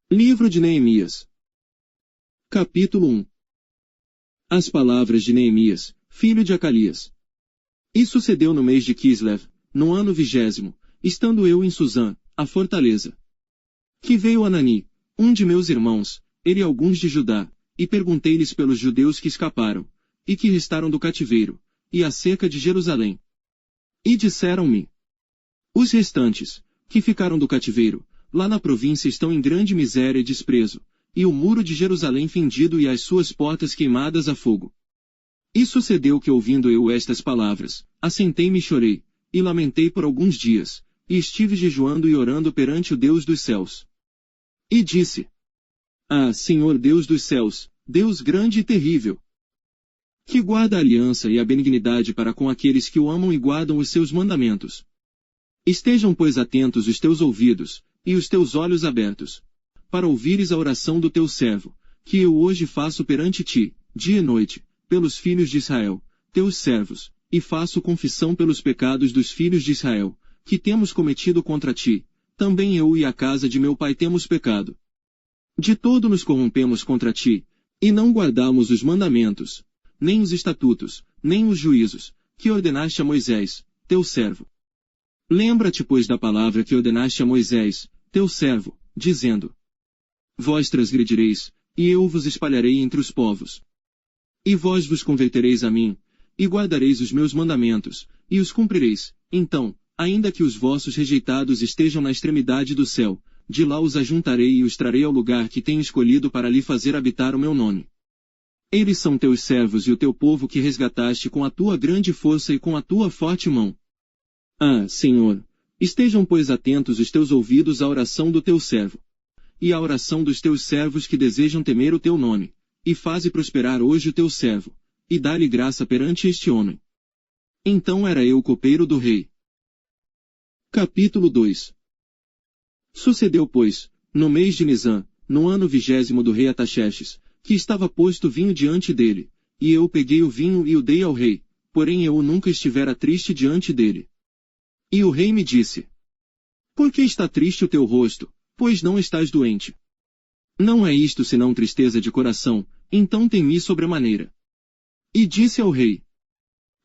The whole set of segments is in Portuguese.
Livro de Neemias. Capítulo 1. As palavras de Neemias, filho de Acalias. E sucedeu no mês de Quislev, no ano 20º, estando eu em Susã, a fortaleza, que veio Anani, um de meus irmãos, ele e alguns de Judá, e perguntei-lhes pelos judeus que escaparam, e que restaram do cativeiro, e acerca de Jerusalém. E disseram-me: os restantes, que ficaram do cativeiro, lá na província estão em grande miséria e desprezo, e o muro de Jerusalém fendido e as suas portas queimadas a fogo. E sucedeu que, ouvindo eu estas palavras, assentei-me e chorei, e lamentei por alguns dias, e estive jejuando e orando perante o Deus dos céus. E disse: ah, Senhor Deus dos céus, Deus grande e terrível, que guarda a aliança e a benignidade para com aqueles que o amam e guardam os seus mandamentos. Estejam, pois, atentos os teus ouvidos, e os teus olhos abertos, para ouvires a oração do teu servo, que eu hoje faço perante ti, dia e noite, pelos filhos de Israel, teus servos, e faço confissão pelos pecados dos filhos de Israel, que temos cometido contra ti, também eu e a casa de meu pai temos pecado. De todo nos corrompemos contra ti, e não guardamos os mandamentos, nem os estatutos, nem os juízos, que ordenaste a Moisés, teu servo. Lembra-te, pois, da palavra que ordenaste a Moisés, teu servo, dizendo: vós transgredireis, e eu vos espalharei entre os povos. E vós vos convertereis a mim, e guardareis os meus mandamentos, e os cumprireis. Então, ainda que os vossos rejeitados estejam na extremidade do céu, de lá os ajuntarei e os trarei ao lugar que tenho escolhido para lhe fazer habitar o meu nome. Eles são teus servos e o teu povo que resgataste com a tua grande força e com a tua forte mão. Ah, Senhor, estejam, pois, atentos os teus ouvidos à oração do teu servo, e à oração dos teus servos que desejam temer o teu nome, e faze prosperar hoje o teu servo, e dá-lhe graça perante este homem. Então era eu copeiro do rei. Capítulo 2. Sucedeu, pois, no mês de Nisã, no ano 20º do rei Ataxerxes, que estava posto vinho diante dele, e eu peguei o vinho e o dei ao rei, porém eu nunca estivera triste diante dele. E o rei me disse: por que está triste o teu rosto, pois não estás doente? Não é isto senão tristeza de coração, então temi sobremaneira. E disse ao rei: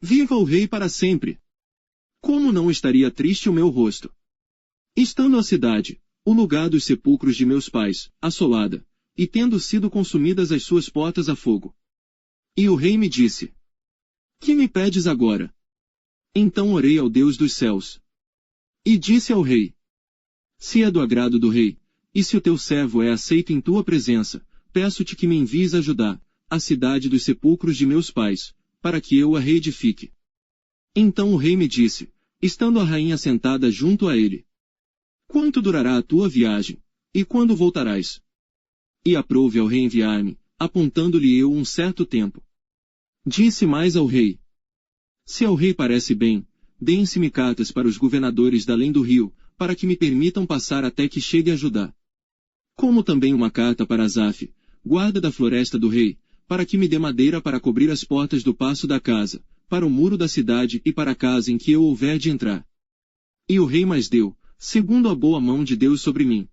viva o rei para sempre! Como não estaria triste o meu rosto? Estando a cidade, o lugar dos sepulcros de meus pais, assolada, e tendo sido consumidas as suas portas a fogo. E o rei me disse: que me pedes agora? Então orei ao Deus dos céus. E disse ao rei: se é do agrado do rei, e se o teu servo é aceito em tua presença, peço-te que me envies a Judá, a cidade dos sepulcros de meus pais, para que eu a reedifique. Então o rei me disse, estando a rainha sentada junto a ele: quanto durará a tua viagem, e quando voltarás? E aprouve ao rei enviar-me, apontando-lhe eu um certo tempo. Disse mais ao rei: se ao rei parece bem, deem-se-me cartas para os governadores da além do rio, para que me permitam passar até que chegue a Judá. Como também uma carta para Asaf, guarda da floresta do rei, para que me dê madeira para cobrir as portas do paço da casa, para o muro da cidade e para a casa em que eu houver de entrar. E o rei mais deu, segundo a boa mão de Deus sobre mim.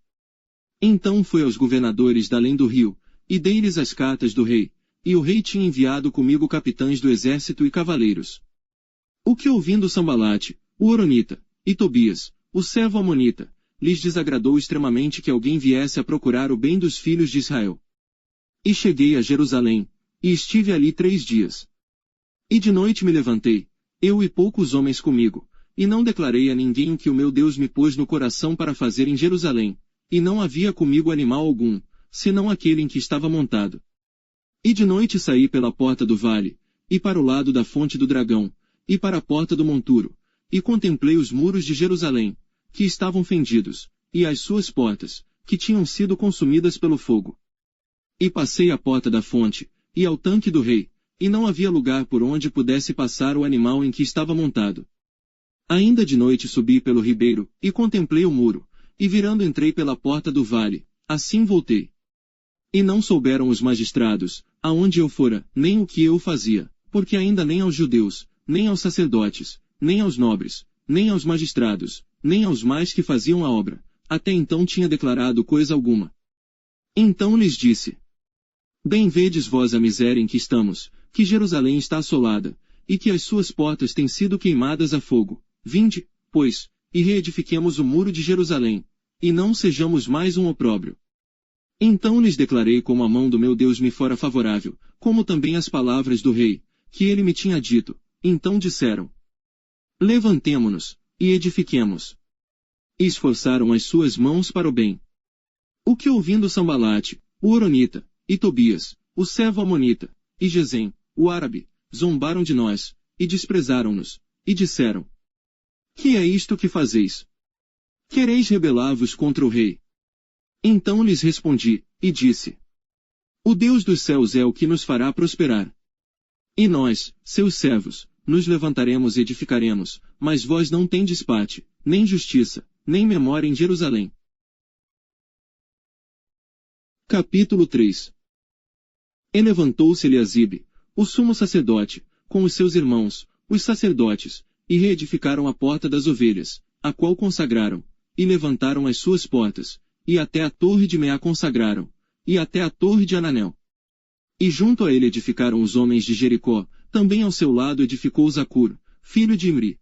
Então fui aos governadores da além do rio, e dei-lhes as cartas do rei, e o rei tinha enviado comigo capitães do exército e cavaleiros. O que ouvindo Sambalate, o Horonita, e Tobias, o servo amonita, lhes desagradou extremamente que alguém viesse a procurar o bem dos filhos de Israel. E cheguei a Jerusalém, e estive ali 3 dias. E de noite me levantei, eu e poucos homens comigo, e não declarei a ninguém o que o meu Deus me pôs no coração para fazer em Jerusalém, e não havia comigo animal algum, senão aquele em que estava montado. E de noite saí pela porta do vale, e para o lado da fonte do dragão, e para a porta do monturo, e contemplei os muros de Jerusalém, que estavam fendidos, e as suas portas, que tinham sido consumidas pelo fogo. E passei à porta da fonte, e ao tanque do rei, e não havia lugar por onde pudesse passar o animal em que estava montado. Ainda de noite subi pelo ribeiro, e contemplei o muro, e virando entrei pela porta do vale, assim voltei. E não souberam os magistrados, aonde eu fora, nem o que eu fazia, porque ainda nem aos judeus, nem aos sacerdotes, nem aos nobres, nem aos magistrados, nem aos mais que faziam a obra, até então tinha declarado coisa alguma. Então lhes disse: Bem vedes vós a miséria em que estamos, que Jerusalém está assolada, e que as suas portas têm sido queimadas a fogo. Vinde, pois, e reedifiquemos o muro de Jerusalém, e não sejamos mais um opróbrio. Então lhes declarei como a mão do meu Deus me fora favorável, como também as palavras do rei, que ele me tinha dito. Então disseram: Levantemo-nos, e edifiquemos. E esforçaram as suas mãos para o bem. O que ouvindo Sambalate, o Horonita, e Tobias, o servo Amonita, e Gesem, o árabe, zombaram de nós, e desprezaram-nos, e disseram: Que é isto que fazeis? Quereis rebelar-vos contra o rei? Então lhes respondi, e disse: O Deus dos céus é o que nos fará prosperar. E nós, seus servos, nos levantaremos e edificaremos, mas vós não tendes parte, nem justiça, nem memória em Jerusalém. Capítulo 3. E levantou-se Eliasibe, o sumo sacerdote, com os seus irmãos, os sacerdotes, e reedificaram a porta das ovelhas, a qual consagraram, e levantaram as suas portas, e até a torre de Meá consagraram, e até a torre de Ananel. E junto a ele edificaram os homens de Jericó, também ao seu lado edificou Zacur, filho de Imri.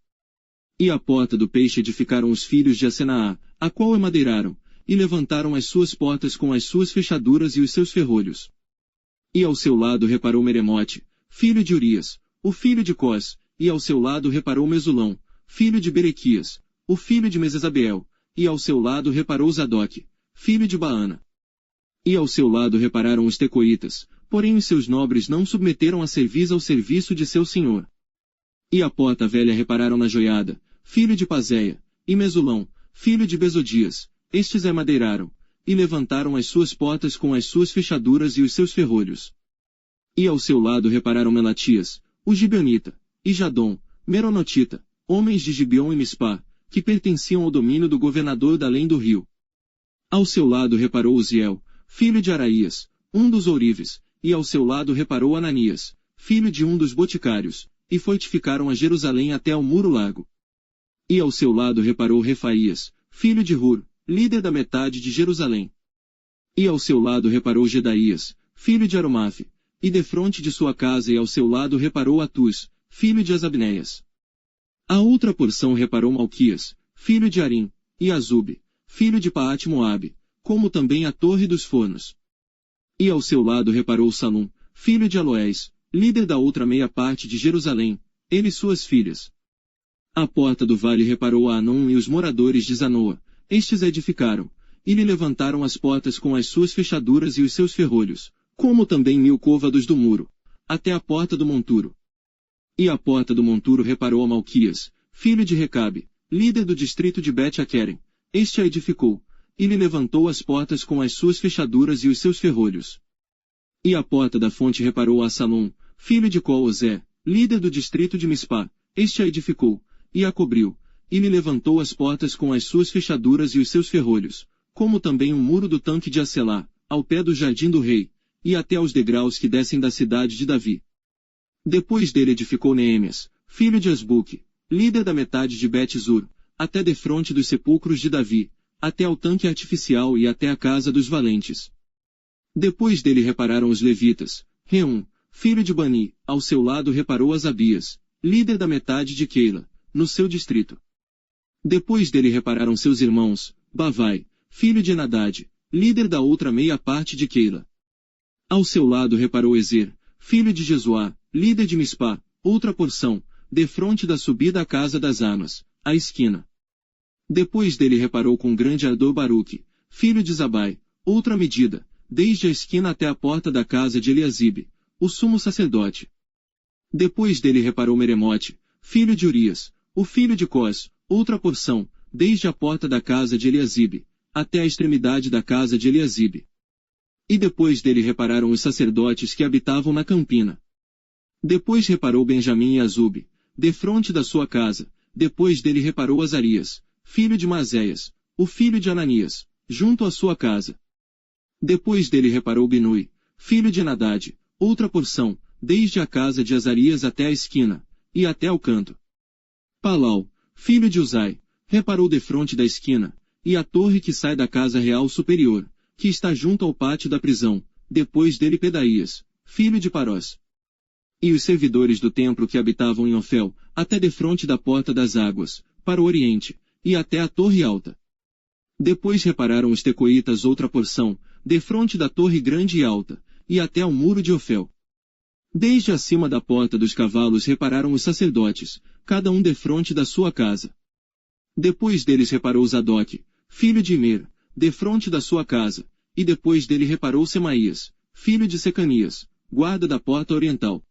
E a porta do peixe edificaram os filhos de Asenaá, a qual emadeiraram, e levantaram as suas portas com as suas fechaduras e os seus ferrolhos. E ao seu lado reparou Meremote, filho de Urias, o filho de Cós, e ao seu lado reparou Mesulão, filho de Berequias, o filho de Mesesabeel, e ao seu lado reparou Zadoque, filho de Baana. E ao seu lado repararam os tecoitas, porém os seus nobres não submeteram a cerviz ao serviço de seu senhor. E a porta velha repararam na Joiada, filho de Pazéia, e Mesulão, filho de Besodias, estes emadeiraram, e levantaram as suas portas com as suas fechaduras e os seus ferrolhos. E ao seu lado repararam Melatias, o Gibeonita, e Jadom, Meronotita, homens de Gibeon e Mispá, que pertenciam ao domínio do governador da além do rio. Ao seu lado reparou Uziel, filho de Araías, um dos ourives, e ao seu lado reparou Ananias, filho de um dos boticários, e fortificaram a Jerusalém até ao muro largo. E ao seu lado reparou Refaías, filho de Hur, líder da metade de Jerusalém. E ao seu lado reparou Gedaías, filho de Aromafe, e defronte de sua casa e ao seu lado reparou Atus, filho de Asabneias. A outra porção reparou Malquias, filho de Arim, e Azube, filho de Paate-Moabe, como também a torre dos fornos. E ao seu lado reparou Salum, filho de Aloés, líder da outra meia parte de Jerusalém, ele e suas filhas. À porta do vale reparou a Anon e os moradores de Zanoa, estes a edificaram, e lhe levantaram as portas com as suas fechaduras e os seus ferrolhos, como também 1000 côvados do muro, até a porta do monturo. E à porta do monturo reparou a Malquias, filho de Recabe, líder do distrito de Bet-Aquerem, este a edificou, e lhe levantou as portas com as suas fechaduras e os seus ferrolhos. E à porta da fonte reparou a Salom, filho de Col-Ozé, líder do distrito de Mispá, este a edificou, e a cobriu, e lhe levantou as portas com as suas fechaduras e os seus ferrolhos, como também o muro do tanque de Acelá, ao pé do jardim do rei, e até aos degraus que descem da cidade de Davi. Depois dele edificou Neemias, filho de Asbuque, líder da metade de Bet-Zur, até defronte dos sepulcros de Davi, até ao tanque artificial e até a casa dos valentes. Depois dele repararam os levitas, Reum, filho de Bani, ao seu lado reparou Asabias, líder da metade de Keila, no seu distrito. Depois dele repararam seus irmãos, Bavai, filho de Enadad, líder da outra meia parte de Keila. Ao seu lado reparou Ezer, filho de Jesuá, líder de Mispá, outra porção, defronte da subida à casa das armas, à esquina. Depois dele reparou com grande ardor Baruque, filho de Zabai, outra medida, desde a esquina até a porta da casa de Eliasibe, o sumo sacerdote. Depois dele reparou Meremote, filho de Urias, o filho de Cós, outra porção, desde a porta da casa de Eliasibe, até a extremidade da casa de Eliasibe. E depois dele repararam os sacerdotes que habitavam na campina. Depois reparou Benjamim e Azube, defronte da sua casa, depois dele reparou Azarias, filho de Mazéias, o filho de Ananias, junto à sua casa. Depois dele reparou Binui, filho de Enadad, outra porção, desde a casa de Azarias até a esquina, e até ao canto. Palau, filho de Uzai, reparou defronte da esquina, e a torre que sai da casa real superior, que está junto ao pátio da prisão, depois dele Pedaías, filho de Parós. E os servidores do templo que habitavam em Ofel, até defronte da porta das águas, para o oriente, e até a torre alta. Depois repararam os tecoitas outra porção, defronte da torre grande e alta, e até ao muro de Ofel. Desde acima da porta dos cavalos repararam os sacerdotes, cada um defronte da sua casa. Depois deles reparou Zadoque, filho de Imer, defronte da sua casa, e depois dele reparou Semaías, filho de Secanias, guarda da porta oriental.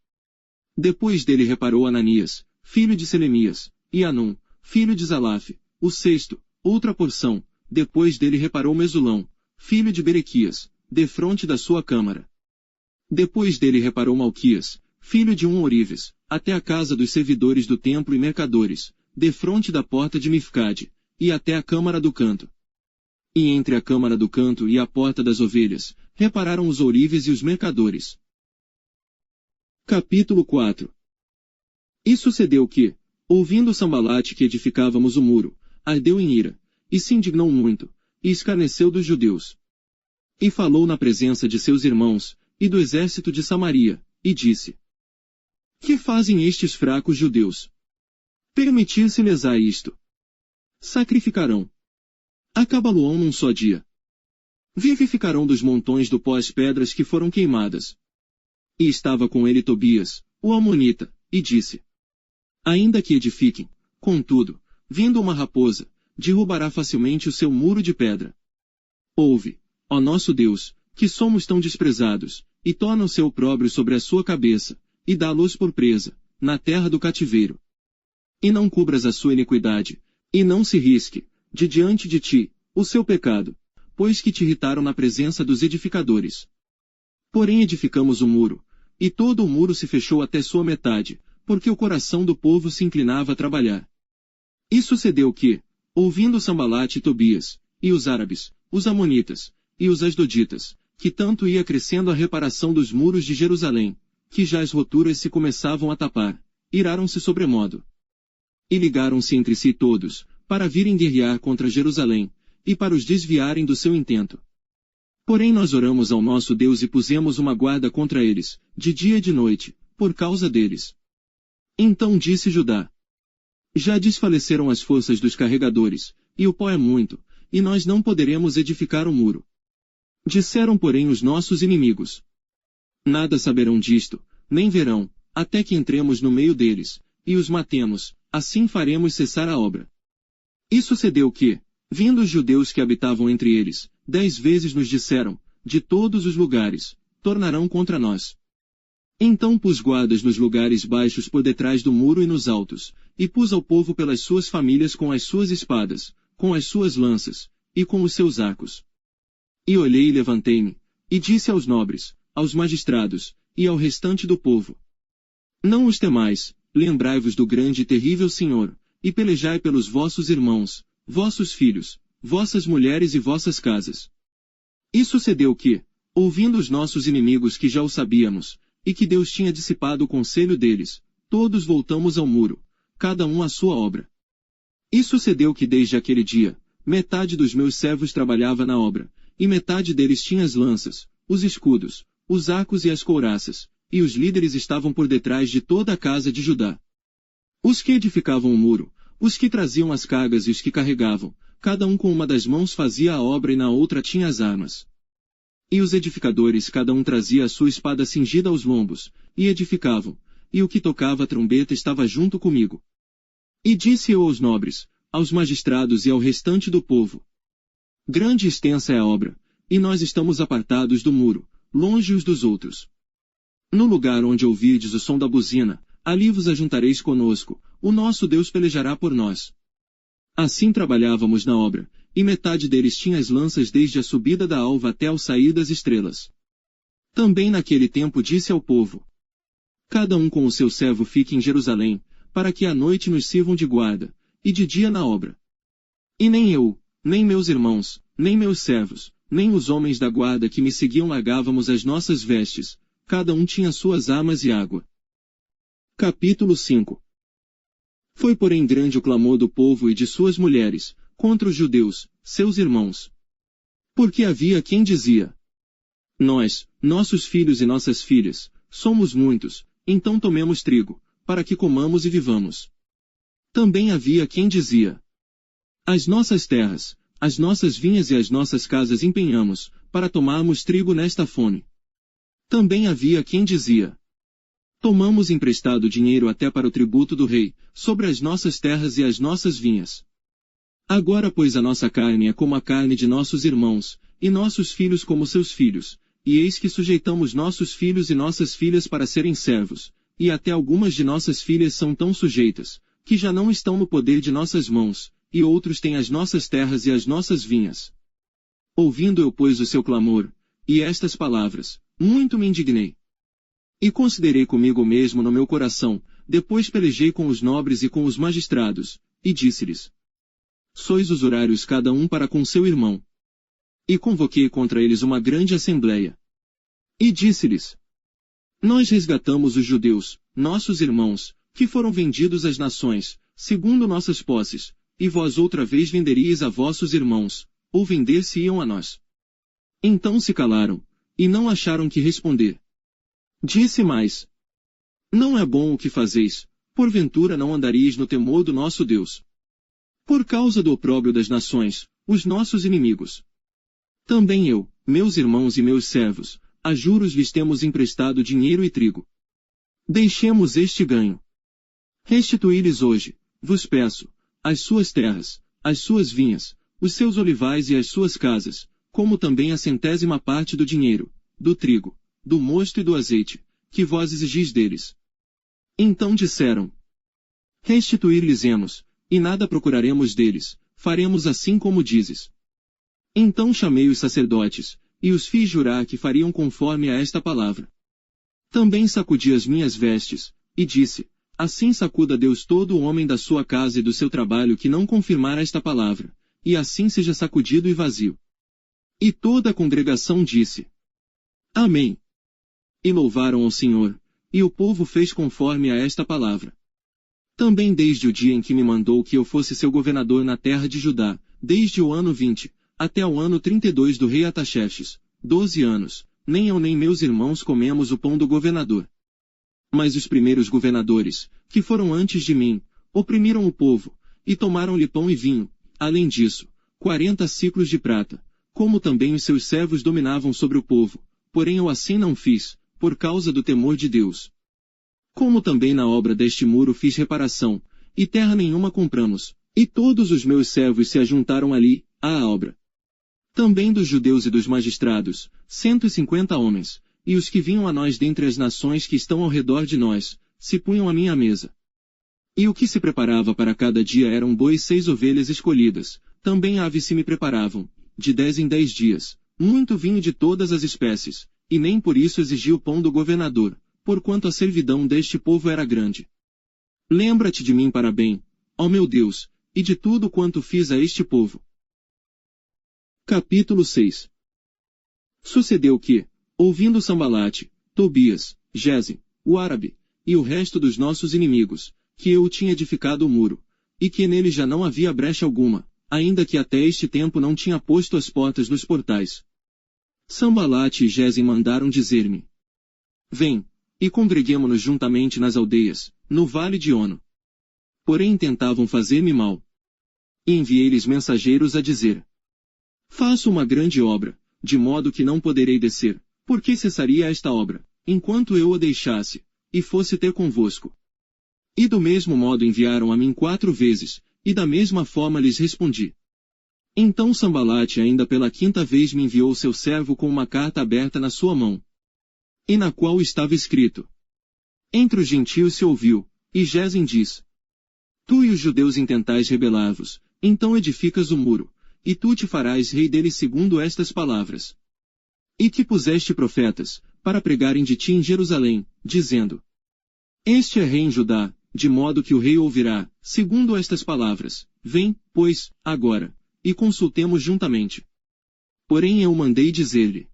Depois dele reparou Ananias, filho de Selemias, e Anum, filho de Zalaf, o sexto, outra porção, depois dele reparou Mesulão, filho de Berequias, defronte da sua câmara. Depois dele reparou Malquias, filho de Orives, até a casa dos servidores do templo e mercadores, defronte da porta de Mifcade, e até a câmara do canto. E entre a câmara do canto e a porta das ovelhas, repararam os ourives e os mercadores. Capítulo 4. E sucedeu que, ouvindo Sambalate que edificávamos o muro, ardeu em ira, e se indignou muito, e escarneceu dos judeus. E falou na presença de seus irmãos, e do exército de Samaria, e disse: Que fazem estes fracos judeus? Permitir-se-lhes a isto. Sacrificarão. Acabá-lo-ão num só dia. Vivificarão dos montões do pó as pedras que foram queimadas. E estava com ele Tobias, o amonita, e disse: Ainda que edifiquem, contudo, vindo uma raposa, derrubará facilmente o seu muro de pedra. Ouve, ó nosso Deus, que somos tão desprezados, e torna o seu opróbrio sobre a sua cabeça, e dá-los por presa, na terra do cativeiro. E não cubras a sua iniquidade, e não se risque, de diante de ti, o seu pecado, pois que te irritaram na presença dos edificadores. Porém edificamos o muro, e todo o muro se fechou até sua metade, porque o coração do povo se inclinava a trabalhar. E sucedeu que, ouvindo Sambalate e Tobias, e os árabes, os amonitas, e os asdoditas, que tanto ia crescendo a reparação dos muros de Jerusalém, que já as roturas se começavam a tapar, iraram-se sobremodo. E ligaram-se entre si todos, para virem guerrear contra Jerusalém, e para os desviarem do seu intento. Porém nós oramos ao nosso Deus e pusemos uma guarda contra eles, de dia e de noite, por causa deles. Então disse Judá: Já desfaleceram as forças dos carregadores, e o pó é muito, e nós não poderemos edificar o muro. Disseram porém os nossos inimigos: Nada saberão disto, nem verão, até que entremos no meio deles, e os matemos, assim faremos cessar a obra. E sucedeu que, vindo os judeus que habitavam entre eles, 10 vezes nos disseram, de todos os lugares, tornarão contra nós. Então pus guardas nos lugares baixos por detrás do muro e nos altos, e pus ao povo pelas suas famílias com as suas espadas, com as suas lanças, e com os seus arcos. E olhei e levantei-me, e disse aos nobres, aos magistrados, e ao restante do povo: Não os temais, lembrai-vos do grande e terrível Senhor, e pelejai pelos vossos irmãos, vossos filhos, vossas mulheres e vossas casas. E sucedeu que, ouvindo os nossos inimigos que já o sabíamos, e que Deus tinha dissipado o conselho deles, todos voltamos ao muro, cada um à sua obra. E sucedeu que desde aquele dia, metade dos meus servos trabalhava na obra, e metade deles tinha as lanças, os escudos, os arcos e as couraças, e os líderes estavam por detrás de toda a casa de Judá. Os que edificavam o muro, os que traziam as cargas e os que carregavam, cada um com uma das mãos fazia a obra e na outra tinha as armas. E os edificadores cada um trazia a sua espada cingida aos lombos, e edificavam, e o que tocava a trombeta estava junto comigo. E disse eu aos nobres, aos magistrados e ao restante do povo: Grande e extensa é a obra, e nós estamos apartados do muro, longe uns dos outros. No lugar onde ouvirdes o som da buzina, ali vos ajuntareis conosco, o nosso Deus pelejará por nós. Assim trabalhávamos na obra, e metade deles tinha as lanças desde a subida da alva até ao sair das estrelas. Também naquele tempo disse ao povo: Cada um com o seu servo fique em Jerusalém, para que à noite nos sirvam de guarda, e de dia na obra. E nem eu, nem meus irmãos, nem meus servos, nem os homens da guarda que me seguiam largávamos as nossas vestes, cada um tinha suas armas e água. Capítulo 5. Foi porém grande o clamor do povo e de suas mulheres, contra os judeus, seus irmãos. Porque havia quem dizia: nós, nossos filhos e nossas filhas, somos muitos, então tomemos trigo, para que comamos e vivamos. Também havia quem dizia: as nossas terras, as nossas vinhas e as nossas casas empenhamos, para tomarmos trigo nesta fome. Também havia quem dizia: tomamos emprestado dinheiro até para o tributo do rei, sobre as nossas terras e as nossas vinhas. Agora pois a nossa carne é como a carne de nossos irmãos, e nossos filhos como seus filhos, e eis que sujeitamos nossos filhos e nossas filhas para serem servos, e até algumas de nossas filhas são tão sujeitas, que já não estão no poder de nossas mãos, e outros têm as nossas terras e as nossas vinhas. Ouvindo eu pois o seu clamor, e estas palavras, muito me indignei. E considerei comigo mesmo no meu coração, depois pelejei com os nobres e com os magistrados, e disse-lhes: sois usurários cada um para com seu irmão. E convoquei contra eles uma grande assembleia. E disse-lhes: nós resgatamos os judeus, nossos irmãos, que foram vendidos às nações, segundo nossas posses, e vós outra vez venderíeis a vossos irmãos, ou vender-se-iam a nós. Então se calaram, e não acharam que responder. Disse mais: não é bom o que fazeis, porventura não andaríeis no temor do nosso Deus. Por causa do opróbrio das nações, os nossos inimigos. Também eu, meus irmãos e meus servos, a juros lhes temos emprestado dinheiro e trigo. Deixemos este ganho. Restituí-lhes hoje, vos peço, as suas terras, as suas vinhas, os seus olivais e as suas casas, como também a 100ª parte do dinheiro, do trigo, do mosto e do azeite, que vós exigis deles. Então disseram: restituir-lhes-emos, e nada procuraremos deles, faremos assim como dizes. Então chamei os sacerdotes, e os fiz jurar que fariam conforme a esta palavra. Também sacudi as minhas vestes, e disse: assim sacuda Deus todo o homem da sua casa e do seu trabalho que não confirmar esta palavra, e assim seja sacudido e vazio. E toda a congregação disse: amém. E louvaram ao Senhor, e o povo fez conforme a esta palavra. Também desde o dia em que me mandou que eu fosse seu governador na terra de Judá, desde o ano 20, até o ano 32 do rei Artaxerxes, 12 anos, nem eu nem meus irmãos comemos o pão do governador. Mas os primeiros governadores, que foram antes de mim, oprimiram o povo, e tomaram-lhe pão e vinho, além disso, 40 siclos de prata, como também os seus servos dominavam sobre o povo, porém eu assim não fiz, por causa do temor de Deus. Como também na obra deste muro fiz reparação, e terra nenhuma compramos, e todos os meus servos se ajuntaram ali, à obra. Também dos judeus e dos magistrados, 150 homens, e os que vinham a nós dentre as nações que estão ao redor de nós, se punham à minha mesa. E o que se preparava para cada dia eram bois 6 ovelhas escolhidas, também aves se me preparavam, de 10 em 10 dias, muito vinho de todas as espécies, e nem por isso exigi o pão do governador, porquanto a servidão deste povo era grande. Lembra-te de mim para bem, ó meu Deus, e de tudo quanto fiz a este povo. Capítulo 6. Sucedeu que, ouvindo Sambalate, Tobias, Gesem, o árabe, e o resto dos nossos inimigos, que eu tinha edificado o muro, e que nele já não havia brecha alguma, ainda que até este tempo não tinha posto as portas nos portais. Sambalate e Gesem mandaram dizer-me: vem, e congreguemo-nos juntamente nas aldeias, no vale de Ono. Porém tentavam fazer-me mal. E enviei-lhes mensageiros a dizer: faço uma grande obra, de modo que não poderei descer, porque cessaria esta obra, enquanto eu a deixasse, e fosse ter convosco. E do mesmo modo enviaram a mim 4 vezes, e da mesma forma lhes respondi. Então Sambalate ainda pela 5ª vez me enviou seu servo com uma carta aberta na sua mão, e na qual estava escrito: entre os gentios se ouviu, e Gesem diz: tu e os judeus intentais rebelar-vos, então edificas o muro, e tu te farás rei dele segundo estas palavras. E te puseste profetas, para pregarem de ti em Jerusalém, dizendo: este é rei em Judá, de modo que o rei ouvirá, segundo estas palavras. Vem, pois, agora, e consultemos juntamente. Porém eu mandei dizer-lhe: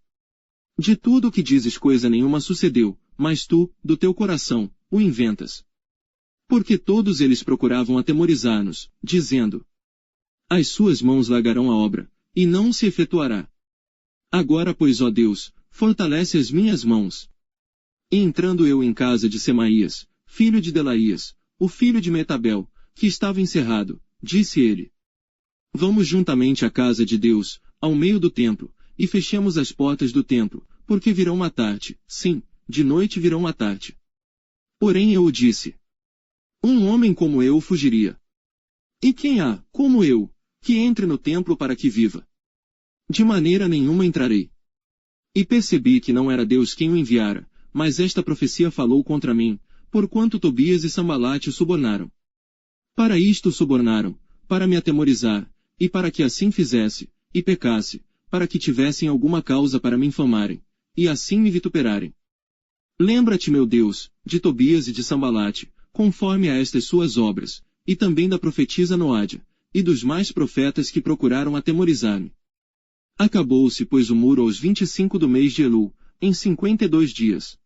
de tudo o que dizes coisa nenhuma sucedeu, mas tu, do teu coração, o inventas. Porque todos eles procuravam atemorizar-nos, dizendo: as suas mãos largarão a obra, e não se efetuará. Agora pois, ó Deus, fortalece as minhas mãos. E entrando eu em casa de Semaías, filho de Delaías, o filho de Metabel, que estava encerrado, disse ele: Vamos juntamente à casa de Deus, ao meio do templo, e fechemos as portas do templo, porque virão matar-te, sim, de noite virão matar-te. Porém eu disse: Um homem como eu fugiria. E quem há, como eu, que entre no templo para que viva? De maneira nenhuma entrarei. E percebi que não era Deus quem o enviara, mas esta profecia falou contra mim, porquanto Tobias e Sambalate o subornaram. Para isto o subornaram, para me atemorizar, e para que assim fizesse, e pecasse, para que tivessem alguma causa para me infamarem, e assim me vituperarem. Lembra-te, meu Deus, de Tobias e de Sambalate, conforme a estas suas obras, e também da profetisa Noádia, e dos mais profetas que procuraram atemorizar-me. Acabou-se, pois, o muro aos 25 do mês de Elul, em 52 dias.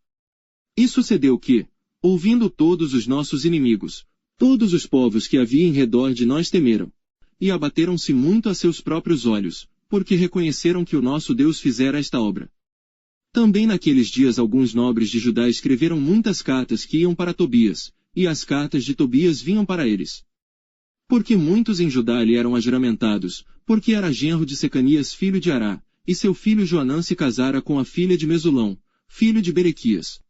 E sucedeu que, ouvindo todos os nossos inimigos, todos os povos que havia em redor de nós temeram, e abateram-se muito a seus próprios olhos, porque reconheceram que o nosso Deus fizera esta obra. Também naqueles dias alguns nobres de Judá escreveram muitas cartas que iam para Tobias, e as cartas de Tobias vinham para eles. Porque muitos em Judá lhe eram ajuramentados, porque era genro de Secanias filho de Ará, e seu filho Joanã se casara com a filha de Mesulão, filho de Berequias.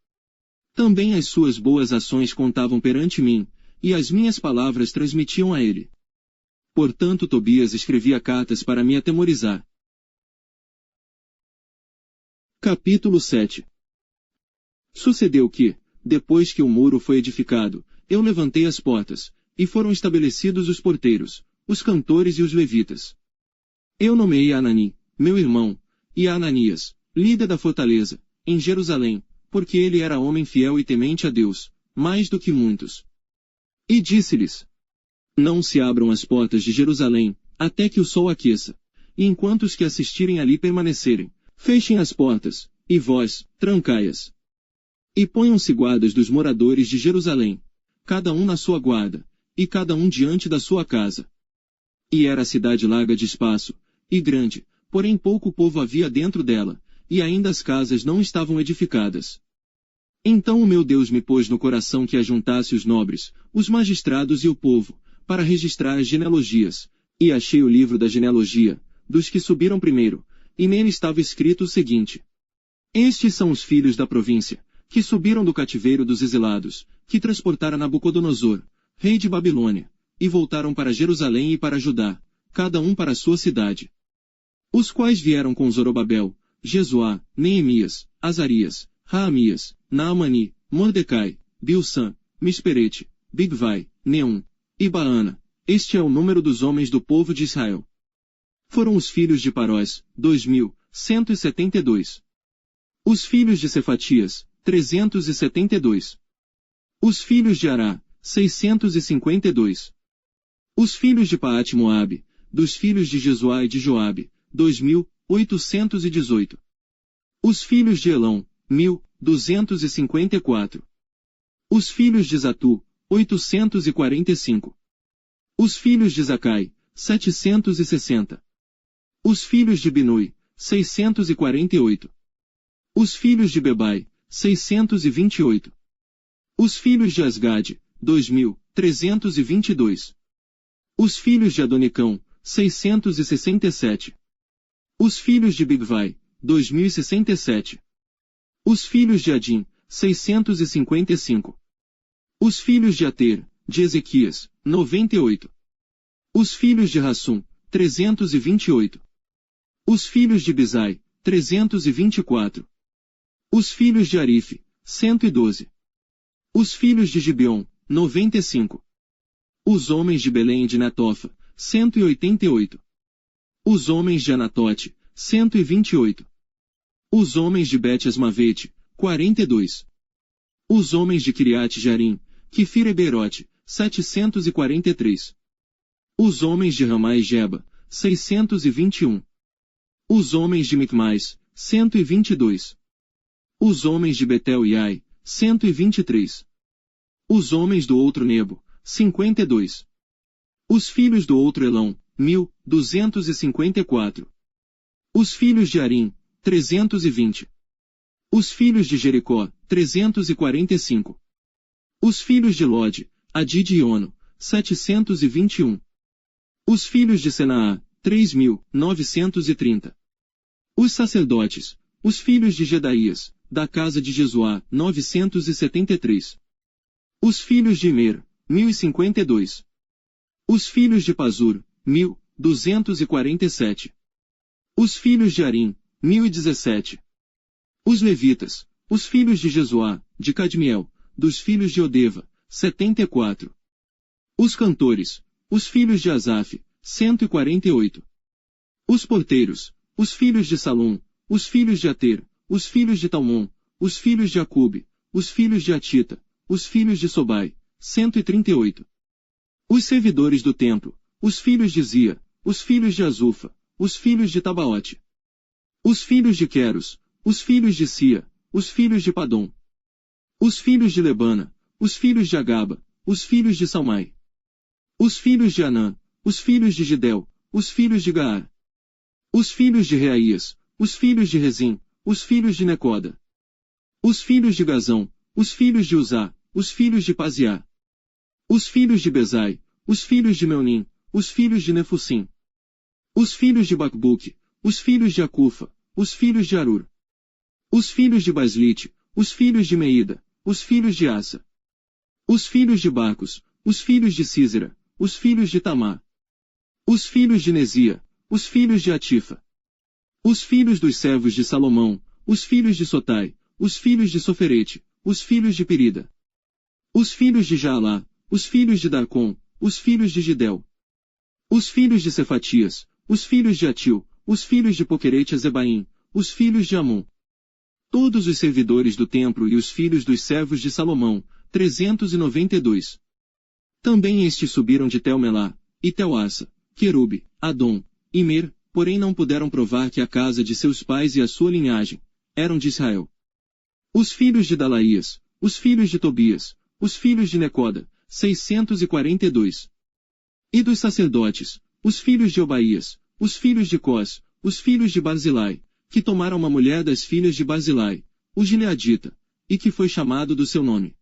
Também as suas boas ações contavam perante mim, e as minhas palavras transmitiam a ele. Portanto Tobias escrevia cartas para me atemorizar. Capítulo 7. Sucedeu que, depois que o muro foi edificado, eu levantei as portas, e foram estabelecidos os porteiros, os cantores e os levitas. Eu nomeei Anani, meu irmão, e a Ananias, líder da fortaleza, em Jerusalém, porque ele era homem fiel e temente a Deus, mais do que muitos. E disse-lhes: Não se abram as portas de Jerusalém, até que o sol aqueça, e enquanto os que assistirem ali permanecerem, fechem as portas, e vós, trancai-as. E ponham-se guardas dos moradores de Jerusalém, cada um na sua guarda, e cada um diante da sua casa. E era a cidade larga de espaço, e grande, porém pouco povo havia dentro dela, e ainda as casas não estavam edificadas. Então o meu Deus me pôs no coração que ajuntasse os nobres, os magistrados e o povo, para registrar as genealogias, e achei o livro da genealogia, dos que subiram primeiro, e nele estava escrito o seguinte: Estes são os filhos da província, que subiram do cativeiro dos exilados, que transportaram Nabucodonosor, rei de Babilônia, e voltaram para Jerusalém e para Judá, cada um para a sua cidade. Os quais vieram com Zorobabel, Jesuá, Neemias, Azarias, Raamias, Naamani, Mordecai, Bilsã, Misperete, Bigvai, Neum, e Baana. Este é o número dos homens do povo de Israel. Foram os filhos de Parós, 2.172. Os filhos de Cefatias, 372. Os filhos de Ará, 652. Os filhos de Paate-Moabe, dos filhos de Jesuá e de Joabe, 2.818. Os filhos de Elão, 1.254. Os filhos de Zatu, 845. Os filhos de Zacai, 760. Os filhos de Binui, 648. Os filhos de Bebai, 628. Os filhos de Asgade, 2.322. Os filhos de Adonicão, 667. Os filhos de Bigvai, 2.067. Os filhos de Adim, 655. Os filhos de Ater, de Ezequias, 98. Os filhos de Rassum, 328. Os filhos de Bizai, 324. Os filhos de Arife, 112. Os filhos de Gibeon, 95. Os homens de Belém e de Netofa, 188. Os homens de Anatote, 128. Os homens de Bet-Asmavete, 42. Os homens de Kiriat-Jearim, Kefire-Beerote, 743. Os homens de Ramá e Geba, 621. Os homens de Micmais, 122. Os homens de Betel e Ai, 123. Os homens do outro Nebo, 52. Os filhos do outro Elão, 1.254. Os filhos de Arim, 320. Os filhos de Jericó, 345. Os filhos de Lode, Adid e Ono, 721. Os filhos de Senaá, 3.930. Os sacerdotes, os filhos de Jedaías, da casa de Jesuá, 973. Os filhos de Imer, 1052. Os filhos de Pazur, 1.247. Os filhos de Arim, 1017. Os levitas, os filhos de Jesuá, de Cadmiel, dos filhos de Odeva, 74. Os cantores, os filhos de Asaf, 148. Os porteiros, os filhos de Salom, os filhos de Ater, os filhos de Talmon, os filhos de Acube, os filhos de Atita, os filhos de Sobai, 138. Os servidores do templo, os filhos de Zia, os filhos de Azufa, os filhos de Tabaote. Os filhos de Queros, os filhos de Sia, os filhos de Padom. Os filhos de Lebana, os filhos de Agaba, os filhos de Salmai. Os filhos de Anã, os filhos de Gidel, os filhos de Gaar. Os filhos de Reaías, os filhos de Rezim, os filhos de Necoda. Os filhos de Gazão, os filhos de Uzá, os filhos de Paziá. Os filhos de Bezai, os filhos de Meunim, os filhos de Nefussim. Os filhos de Bacbuque, os filhos de Acufa, os filhos de Arur. Os filhos de Baslite, os filhos de Meida, os filhos de Assa. Os filhos de Bacos, os filhos de Císera, os filhos de Tamá. Os filhos de Nezia, os filhos de Atifa. Os filhos dos servos de Salomão, os filhos de Sotai, os filhos de Soferete, os filhos de Perida. Os filhos de Jaalá, os filhos de Darcom, os filhos de Gidel. Os filhos de Cefatias, os filhos de Atil, os filhos de Poquerete-Zebaim, os filhos de Amon. Todos os servidores do templo e os filhos dos servos de Salomão, 392. Também estes subiram de Tel-Melá, e Tel-Assa, Querube, Adom, Imer, porém não puderam provar que a casa de seus pais e a sua linhagem eram de Israel. Os filhos de Dalaías, os filhos de Tobias, os filhos de Necoda, 642. E dos sacerdotes, os filhos de Obaías, os filhos de Cós, os filhos de Barzilai, que tomaram uma mulher das filhas de Barzilai, o gileadita, e que foi chamado do seu nome.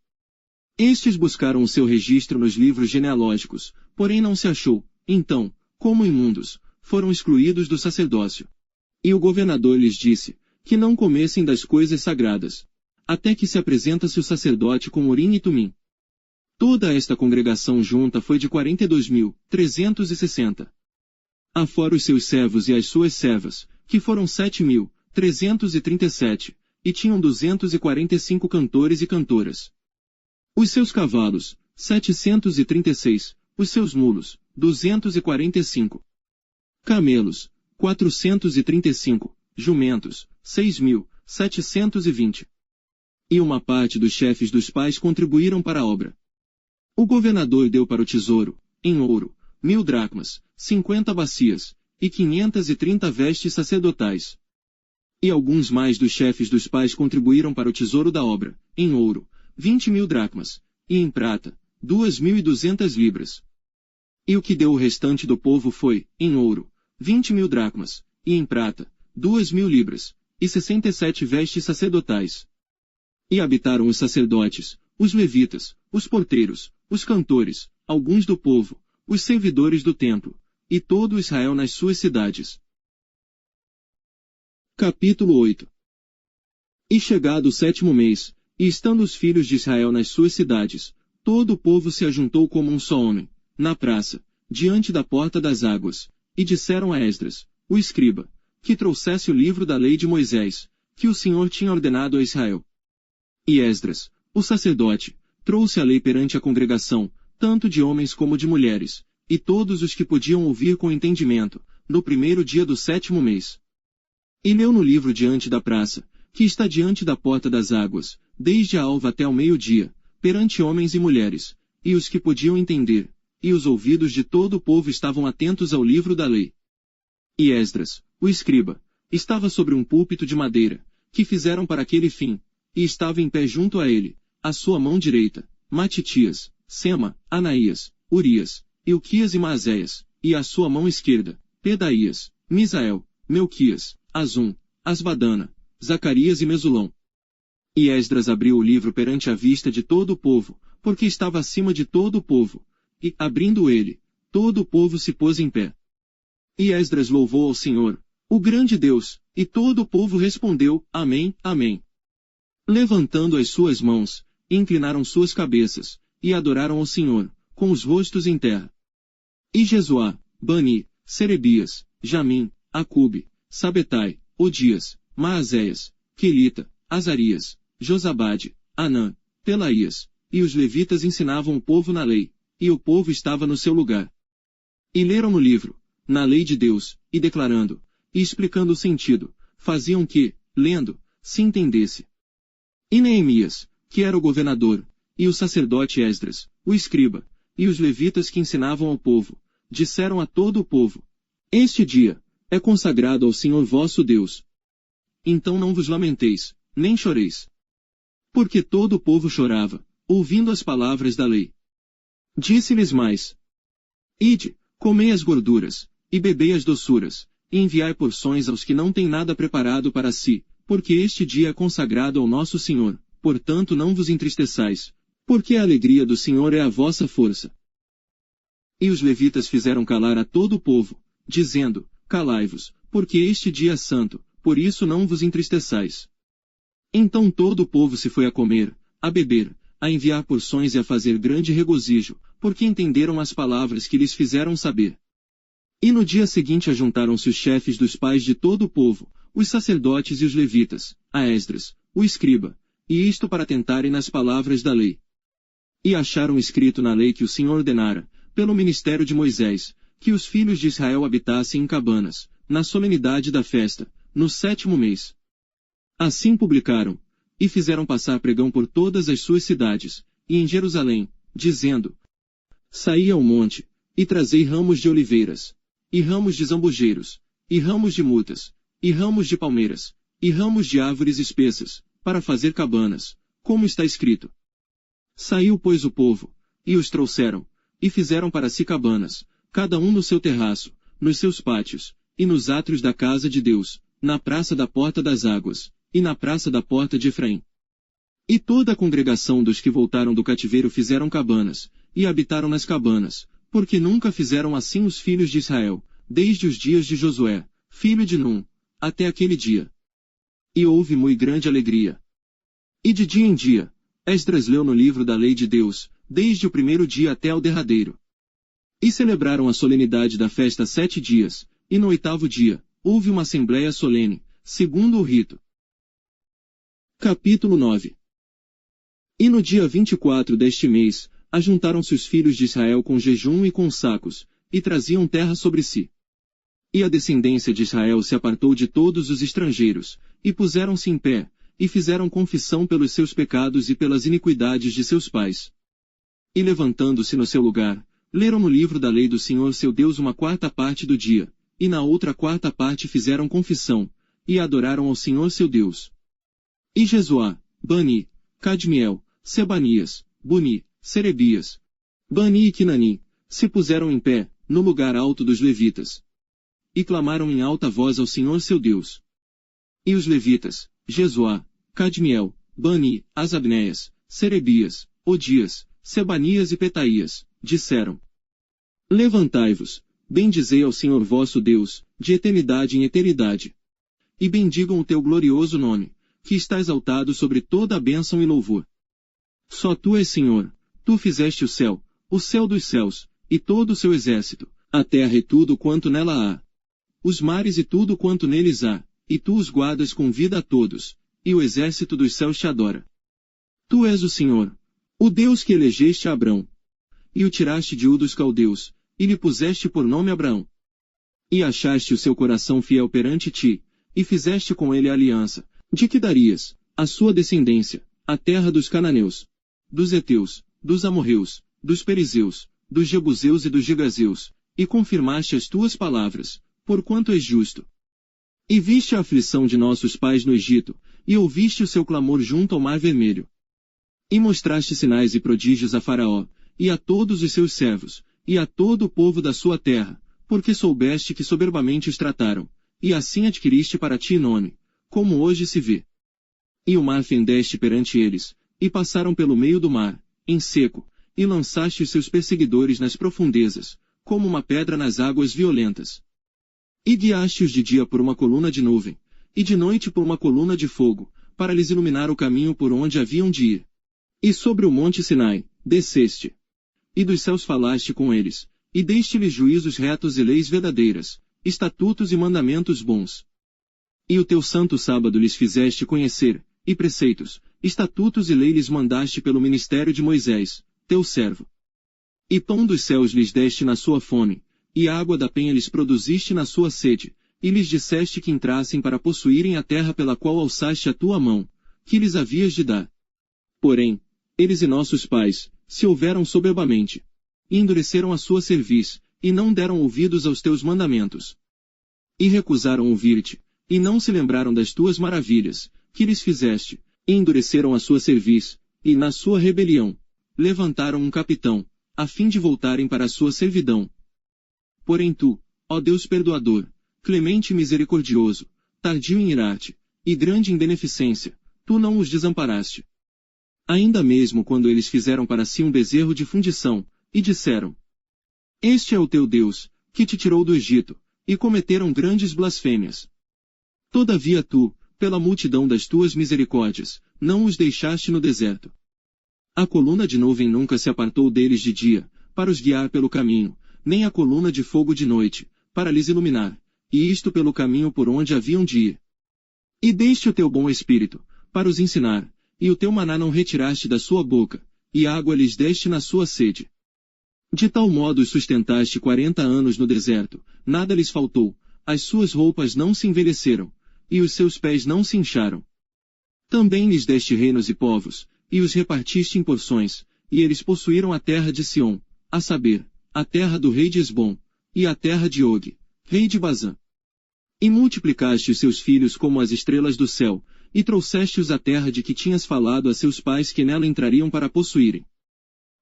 Estes buscaram o seu registro nos livros genealógicos, porém não se achou, então, como imundos, foram excluídos do sacerdócio. E o governador lhes disse, que não comessem das coisas sagradas, até que se apresenta-se o sacerdote com Urim e Tumim. Toda esta congregação junta foi de 42.360. Afora os seus servos e as suas servas, que foram 7.337, e tinham 245 cantores e cantoras. Os seus cavalos, 736, os seus mulos, 245. Camelos, 435, jumentos, 6.720. E uma parte dos chefes dos pais contribuíram para a obra. O governador deu para o tesouro, em ouro, 1.000 dracmas, 50 bacias, e 530 vestes sacerdotais. E alguns mais dos chefes dos pais contribuíram para o tesouro da obra, em ouro, 20.000 dracmas, e em prata, 2.200 libras. E o que deu o restante do povo foi, em ouro, 20.000 dracmas, e em prata, 2.000 libras, e 67 vestes sacerdotais. E habitaram os sacerdotes, os levitas, os porteiros, os cantores, alguns do povo, os servidores do templo, e todo Israel nas suas cidades. Capítulo 8. E chegado o 7º mês, e estando os filhos de Israel nas suas cidades, todo o povo se ajuntou como um só homem, na praça, diante da porta das águas, e disseram a Esdras, o escriba, que trouxesse o livro da lei de Moisés, que o Senhor tinha ordenado a Israel. E Esdras, o sacerdote, trouxe a lei perante a congregação, tanto de homens como de mulheres, e todos os que podiam ouvir com entendimento, no primeiro dia do 7º mês. E leu no livro diante da praça, que está diante da porta das águas, desde a alva até ao meio-dia, perante homens e mulheres, e os que podiam entender, e os ouvidos de todo o povo estavam atentos ao livro da lei. E Esdras, o escriba, estava sobre um púlpito de madeira, que fizeram para aquele fim, e estava em pé junto a ele, à sua mão direita, Matitias, Sema, Anaías, Urias, Ilquias e Maazéias, e à sua mão esquerda, Pedaías, Misael, Melquias, Azum, Asbadana, Zacarias e Mesulão. E Esdras abriu o livro perante a vista de todo o povo, porque estava acima de todo o povo, e, abrindo ele, todo o povo se pôs em pé. E Esdras louvou ao Senhor, o grande Deus, e todo o povo respondeu, Amém, Amém. Levantando as suas mãos, inclinaram suas cabeças, e adoraram ao Senhor, com os rostos em terra. E Jesuá, Bani, Serebias, Jamim, Acube, Sabetai, Odias, Maazéias, Quelita, Azarias, Josabade, Anã, Pelaías, e os levitas ensinavam o povo na lei, e o povo estava no seu lugar. E leram no livro, na lei de Deus, e declarando, e explicando o sentido, faziam que, lendo, se entendesse. E Neemias, que era o governador, e o sacerdote Esdras, o escriba, e os levitas que ensinavam ao povo, disseram a todo o povo, Este dia é consagrado ao Senhor vosso Deus. Então não vos lamenteis, nem choreis. Porque todo o povo chorava, ouvindo as palavras da lei. Disse-lhes mais, Ide, comei as gorduras, e bebei as doçuras, e enviai porções aos que não têm nada preparado para si, porque este dia é consagrado ao nosso Senhor, portanto não vos entristeçais, porque a alegria do Senhor é a vossa força. E os levitas fizeram calar a todo o povo, dizendo, Calai-vos, porque este dia é santo, por isso não vos entristeçais. Então todo o povo se foi a comer, a beber, a enviar porções e a fazer grande regozijo, porque entenderam as palavras que lhes fizeram saber. E no dia seguinte ajuntaram-se os chefes dos pais de todo o povo, os sacerdotes e os levitas, a Esdras, o escriba, e isto para tentarem nas palavras da lei. E acharam escrito na lei que o Senhor ordenara, pelo ministério de Moisés, que os filhos de Israel habitassem em cabanas, na solenidade da festa, no 7º mês. Assim publicaram, e fizeram passar pregão por todas as suas cidades, e em Jerusalém, dizendo, Saí ao monte, e trazei ramos de oliveiras, e ramos de zambujeiros, e ramos de mutas, e ramos de palmeiras, e ramos de árvores espessas, para fazer cabanas, como está escrito. Saiu, pois, o povo, e os trouxeram, e fizeram para si cabanas, cada um no seu terraço, nos seus pátios, e nos átrios da casa de Deus, na praça da porta das águas, e na praça da porta de Efraim. E toda a congregação dos que voltaram do cativeiro fizeram cabanas, e habitaram nas cabanas, porque nunca fizeram assim os filhos de Israel, desde os dias de Josué, filho de Num, até aquele dia. E houve muito grande alegria. E de dia em dia, Esdras leu no livro da lei de Deus, desde o primeiro dia até ao derradeiro. E celebraram a solenidade da festa 7 dias, e no 8º dia, houve uma assembleia solene, segundo o rito. Capítulo 9. E no dia 24 deste mês, ajuntaram-se os filhos de Israel com jejum e com sacos, e traziam terra sobre si. E a descendência de Israel se apartou de todos os estrangeiros, e puseram-se em pé, e fizeram confissão pelos seus pecados e pelas iniquidades de seus pais. E levantando-se no seu lugar, leram no livro da lei do Senhor seu Deus 1/4 parte do dia, e na outra 4ª parte fizeram confissão, e adoraram ao Senhor seu Deus. E Jesuá, Bani, Cadmiel, Sebanias, Buni, Serebias, Bani e Quinani, se puseram em pé, no lugar alto dos levitas. E clamaram em alta voz ao Senhor seu Deus. E os levitas, Jesuá, Cadmiel, Bani, Asabneias, Serebias, Odias, Sebanias e Petaías, disseram, Levantai-vos, bendizei ao Senhor vosso Deus, de eternidade em eternidade. E bendigam o teu glorioso nome, que está exaltado sobre toda a bênção e louvor. Só tu és Senhor, tu fizeste o céu dos céus, e todo o seu exército, a terra e tudo quanto nela há. Os mares e tudo quanto neles há, e tu os guardas com vida a todos, e o exército dos céus te adora. Tu és o Senhor, o Deus que elegeste a Abrão. E o tiraste de Ur dos caldeus, e lhe puseste por nome Abraão. E achaste o seu coração fiel perante ti, e fizeste com ele a aliança, de que darias, à sua descendência, a terra dos cananeus, dos heteus, dos amorreus, dos perizeus, dos jebuseus e dos gigazeus, e confirmaste as tuas palavras, porquanto és justo. E viste a aflição de nossos pais no Egito, e ouviste o seu clamor junto ao Mar Vermelho. E mostraste sinais e prodígios a Faraó, e a todos os seus servos, e a todo o povo da sua terra, porque soubeste que soberbamente os trataram, e assim adquiriste para ti nome, como hoje se vê. E o mar fendeste perante eles, e passaram pelo meio do mar, em seco, e lançaste os seus perseguidores nas profundezas, como uma pedra nas águas violentas. E guiaste-os de dia por uma coluna de nuvem, e de noite por uma coluna de fogo, para lhes iluminar o caminho por onde haviam de ir. E sobre o monte Sinai, desceste. E dos céus falaste com eles, e deste-lhes juízos retos e leis verdadeiras, estatutos e mandamentos bons. E o teu santo sábado lhes fizeste conhecer, e preceitos, estatutos e lei lhes mandaste pelo ministério de Moisés, teu servo. E pão dos céus lhes deste na sua fome, e água da penha lhes produziste na sua sede, e lhes disseste que entrassem para possuírem a terra pela qual alçaste a tua mão, que lhes havias de dar. Porém, eles e nossos pais, se houveram soberbamente, e endureceram a sua cerviz, e não deram ouvidos aos teus mandamentos. E recusaram ouvir-te, e não se lembraram das tuas maravilhas, que lhes fizeste, e endureceram a sua cerviz, e na sua rebelião, levantaram um capitão, a fim de voltarem para a sua servidão. Porém tu, ó Deus perdoador, clemente e misericordioso, tardio em irar-te, e grande em beneficência, tu não os desamparaste. Ainda mesmo quando eles fizeram para si um bezerro de fundição, e disseram: Este é o teu Deus, que te tirou do Egito, e cometeram grandes blasfêmias. Todavia tu, pela multidão das tuas misericórdias, não os deixaste no deserto. A coluna de nuvem nunca se apartou deles de dia, para os guiar pelo caminho, nem a coluna de fogo de noite, para lhes iluminar, e isto pelo caminho por onde haviam de ir. E deste o teu bom espírito, para os ensinar, e o teu maná não retiraste da sua boca, e água lhes deste na sua sede. De tal modo os sustentaste 40 anos no deserto, nada lhes faltou, as suas roupas não se envelheceram, e os seus pés não se incharam. Também lhes deste reinos e povos, e os repartiste em porções, e eles possuíram a terra de Sião, a saber, a terra do rei de Esbom, e a terra de Og, rei de Bazã. E multiplicaste os seus filhos como as estrelas do céu, e trouxeste-os à terra de que tinhas falado a seus pais que nela entrariam para possuírem.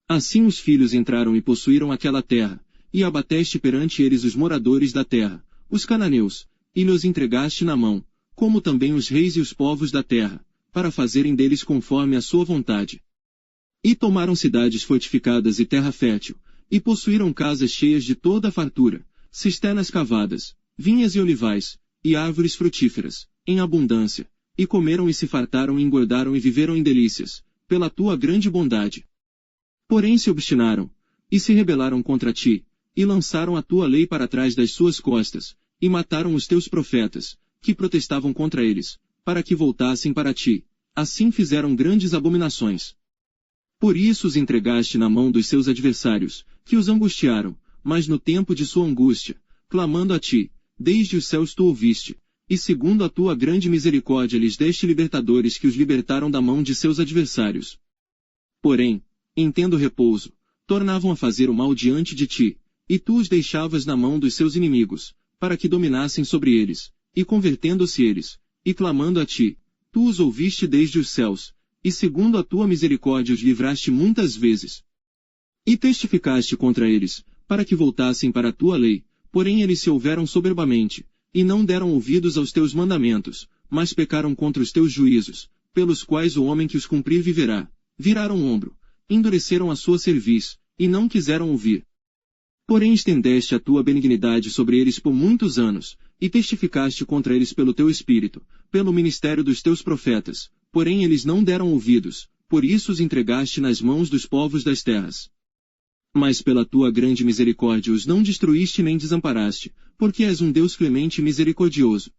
Assim os filhos entraram e possuíram aquela terra, e abateste perante eles os moradores da terra, os cananeus, e lhes entregaste na mão, como também os reis e os povos da terra, para fazerem deles conforme a sua vontade. E tomaram cidades fortificadas e terra fértil, e possuíram casas cheias de toda a fartura, cisternas cavadas, vinhas e olivais, e árvores frutíferas, em abundância, e comeram e se fartaram e engordaram e viveram em delícias, pela tua grande bondade. Porém se obstinaram, e se rebelaram contra ti, e lançaram a tua lei para trás das suas costas, e mataram os teus profetas, que protestavam contra eles, para que voltassem para ti. Assim fizeram grandes abominações. Por isso os entregaste na mão dos seus adversários, que os angustiaram, mas no tempo de sua angústia, clamando a ti, desde os céus tu ouviste, e segundo a tua grande misericórdia lhes deste libertadores que os libertaram da mão de seus adversários. Porém, em tendo repouso, tornavam a fazer o mal diante de ti, e tu os deixavas na mão dos seus inimigos, para que dominassem sobre eles, e convertendo-se eles, e clamando a ti, tu os ouviste desde os céus, e segundo a tua misericórdia os livraste muitas vezes. E testificaste contra eles, para que voltassem para a tua lei, porém eles se houveram soberbamente, e não deram ouvidos aos teus mandamentos, mas pecaram contra os teus juízos, pelos quais o homem que os cumprir viverá. Viraram o ombro, endureceram a sua cerviz, e não quiseram ouvir. Porém estendeste a tua benignidade sobre eles por muitos anos, e testificaste contra eles pelo teu espírito, pelo ministério dos teus profetas, porém eles não deram ouvidos, por isso os entregaste nas mãos dos povos das terras. Mas pela tua grande misericórdia os não destruíste nem desamparaste, porque és um Deus clemente e misericordioso.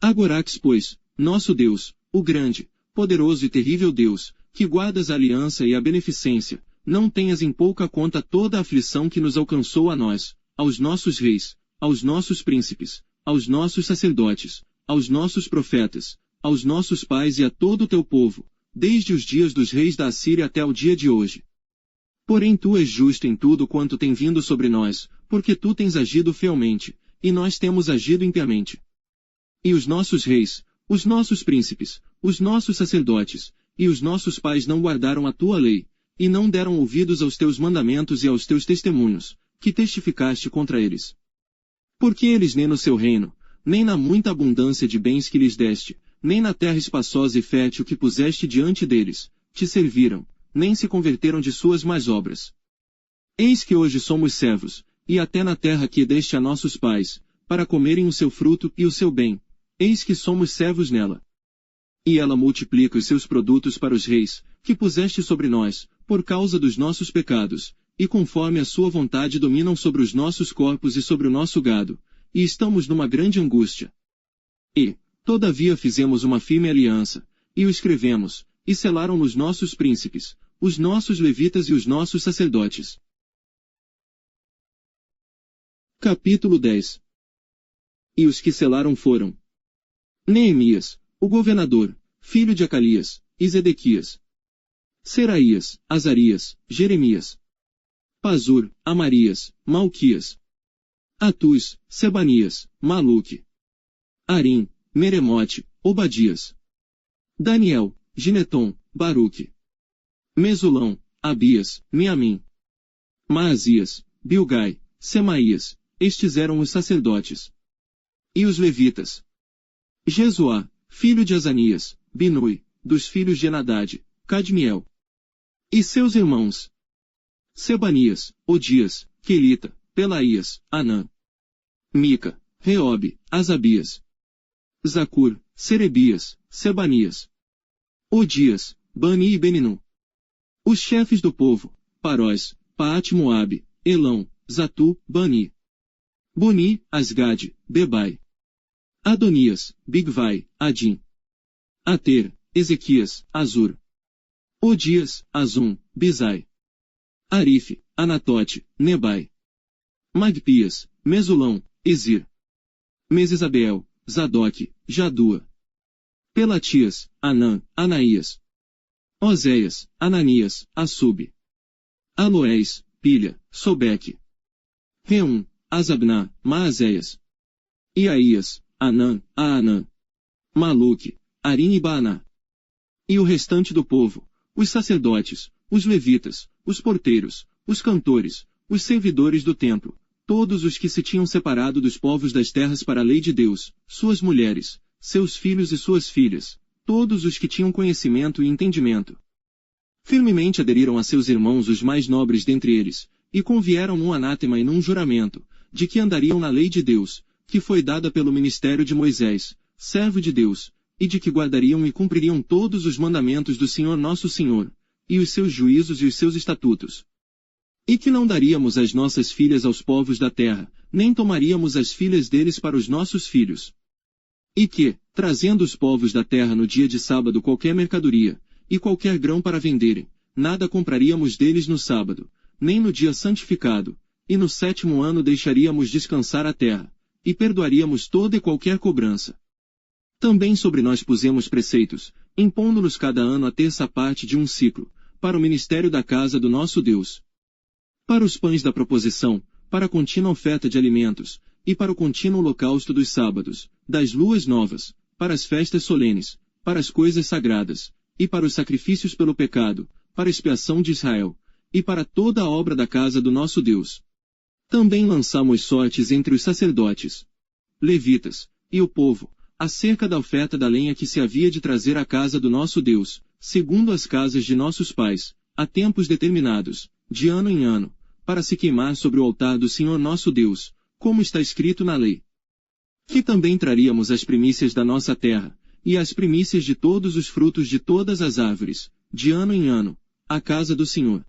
Agorax, pois, nosso Deus, o grande, poderoso e terrível Deus, que guardas a aliança e a beneficência, não tenhas em pouca conta toda a aflição que nos alcançou a nós, aos nossos reis, aos nossos príncipes, aos nossos sacerdotes, aos nossos profetas, aos nossos pais e a todo o teu povo, desde os dias dos reis da Assíria até o dia de hoje. Porém tu és justo em tudo quanto tem vindo sobre nós, porque tu tens agido fielmente, e nós temos agido impiamente. E os nossos reis, os nossos príncipes, os nossos sacerdotes, e os nossos pais não guardaram a tua lei, e não deram ouvidos aos teus mandamentos e aos teus testemunhos, que testificaste contra eles. Porque eles nem no seu reino, nem na muita abundância de bens que lhes deste, nem na terra espaçosa e fértil que puseste diante deles, te serviram, nem se converteram de suas más obras. Eis que hoje somos servos, e até na terra que deste a nossos pais, para comerem o seu fruto e o seu bem, eis que somos servos nela. E ela multiplica os seus produtos para os reis, que puseste sobre nós, por causa dos nossos pecados, e conforme a sua vontade dominam sobre os nossos corpos e sobre o nosso gado, e estamos numa grande angústia. E, todavia fizemos uma firme aliança, e o escrevemos, e selaram-nos nossos príncipes, os nossos levitas e os nossos sacerdotes. Capítulo 10. E os que selaram foram Neemias, o governador, filho de Acalias, e Zedequias, Seraías, Azarias, Jeremias, Pazur, Amarias, Malquias, Atus, Sebanias, Maluque, Arim, Meremote, Obadias, Daniel, Gineton, Baruque, Mesulão, Abias, Miamim, Maazias, Bilgai, Semaías, estes eram os sacerdotes. E os levitas. Jesuá, filho de Azanias, Binui, dos filhos de Enadade, Cadmiel. E seus irmãos. Sebanias, Odias, Quelita, Pelaías, Anã, Mica, Reobe, Asabias, Zacur, Serebias, Sebanias, Odias, Bani e Beninu. Os chefes do povo, Parós, Paate-Moabe, Elão, Zatu, Bani, Boni, Asgade, Bebai, Adonias, Bigvai, Adim, Ater, Ezequias, Azur, Odias, Azum, Bizai, Arife, Anatote, Nebai, Magpias, Mesulão, Ezir, Mesesabeel, Zadok, Jadua, Pelatias, Anã, Anaías, Oséias, Ananias, Assub, Aloés, Pilha, Sobeque, Reum, Azabná, Maazéias, Iaías, Anã, Aanã, Maluque, Arim e Baaná. E o restante do povo, os sacerdotes, os levitas, os porteiros, os cantores, os servidores do templo, todos os que se tinham separado dos povos das terras para a lei de Deus, suas mulheres, seus filhos e suas filhas, todos os que tinham conhecimento e entendimento. Firmemente aderiram a seus irmãos os mais nobres dentre eles, e convieram num anátema e num juramento, de que andariam na lei de Deus, que foi dada pelo ministério de Moisés, servo de Deus, e de que guardariam e cumpririam todos os mandamentos do Senhor nosso Senhor, e os seus juízos e os seus estatutos. E que não daríamos as nossas filhas aos povos da terra, nem tomaríamos as filhas deles para os nossos filhos. E que, trazendo os povos da terra no dia de sábado qualquer mercadoria, e qualquer grão para venderem, nada compraríamos deles no sábado, nem no dia santificado, e no 7º ano deixaríamos descansar a terra, e perdoaríamos toda e qualquer cobrança. Também sobre nós pusemos preceitos, impondo-nos cada ano a terça parte de um ciclo, para o ministério da casa do nosso Deus. Para os pães da proposição, para a contínua oferta de alimentos, e para o contínuo holocausto dos sábados, das luas novas, para as festas solenes, para as coisas sagradas, e para os sacrifícios pelo pecado, para a expiação de Israel, e para toda a obra da casa do nosso Deus. Também lançamos sortes entre os sacerdotes, levitas, e o povo, acerca da oferta da lenha que se havia de trazer à casa do nosso Deus, segundo as casas de nossos pais, a tempos determinados, de ano em ano, para se queimar sobre o altar do Senhor nosso Deus, como está escrito na lei. Que também traríamos as primícias da nossa terra, e as primícias de todos os frutos de todas as árvores, de ano em ano, à casa do Senhor.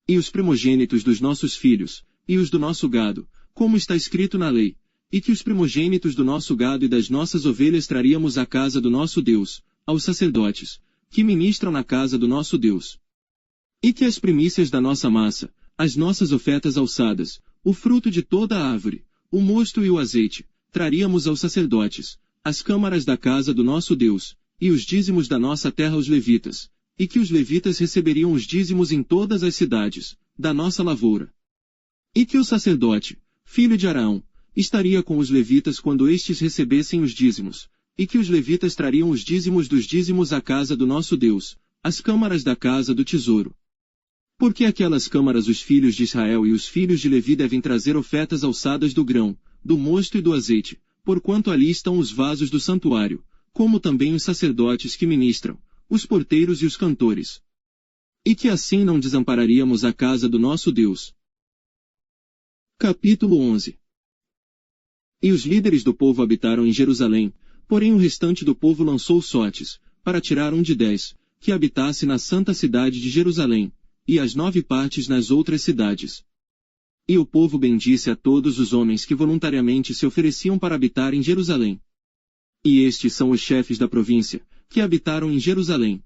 E os primogênitos dos nossos filhos, e os do nosso gado, como está escrito na lei, e que os primogênitos do nosso gado e das nossas ovelhas traríamos à casa do nosso Deus, aos sacerdotes, que ministram na casa do nosso Deus. E que as primícias da nossa massa, as nossas ofertas alçadas, o fruto de toda a árvore, o mosto e o azeite, traríamos aos sacerdotes, as câmaras da casa do nosso Deus, e os dízimos da nossa terra aos levitas, e que os levitas receberiam os dízimos em todas as cidades, da nossa lavoura. E que o sacerdote, filho de Araão, estaria com os levitas quando estes recebessem os dízimos, e que os levitas trariam os dízimos dos dízimos à casa do nosso Deus, as câmaras da casa do tesouro. Porque aquelas câmaras os filhos de Israel e os filhos de Levi devem trazer ofertas alçadas do grão, do mosto e do azeite, porquanto ali estão os vasos do santuário, como também os sacerdotes que ministram, os porteiros e os cantores. E que assim não desampararíamos a casa do nosso Deus. Capítulo 11. E os líderes do povo habitaram em Jerusalém, porém o restante do povo lançou sortes, para tirar um de 10, que habitasse na santa cidade de Jerusalém, e as 9 partes nas outras cidades. E o povo bendisse a todos os homens que voluntariamente se ofereciam para habitar em Jerusalém. E estes são os chefes da província, que habitaram em Jerusalém.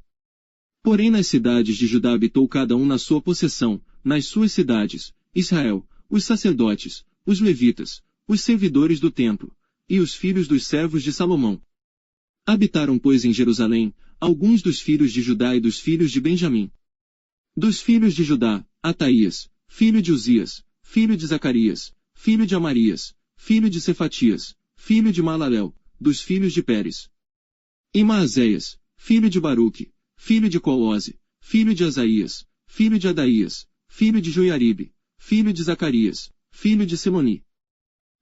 Porém nas cidades de Judá habitou cada um na sua possessão, nas suas cidades, Israel, os sacerdotes, os levitas, os servidores do templo, e os filhos dos servos de Salomão. Habitaram, pois, em Jerusalém, alguns dos filhos de Judá e dos filhos de Benjamim. Dos filhos de Judá, Ataías, filho de Uzias, filho de Zacarias, filho de Amarias, filho de Cefatias, filho de Malalel, dos filhos de Pérez. E Maazéias, filho de Baruque, filho de Colose, filho de Asaías, filho de Adaías, filho de Joiaribe, filho de Zacarias, filho de Simoni.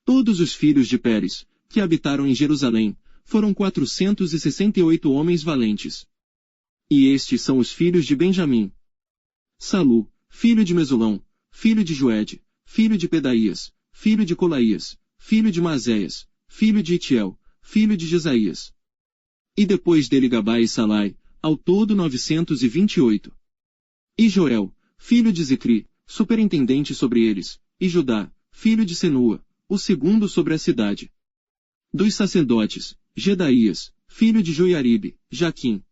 Todos os filhos de Pérez, que habitaram em Jerusalém, foram 468 homens valentes. E estes são os filhos de Benjamim: Salu, filho de Mesulão, filho de Joede, filho de Pedaías, filho de Colaías, filho de Maazéias, filho de Itiel, filho de Jesaías. E depois dele Gabai e Salai, ao todo 928. E Joel, filho de Zicri, superintendente sobre eles, e Judá, filho de Senua, o segundo sobre a cidade. Dos sacerdotes, Gedaías, filho de Joiaribe, Jaquim.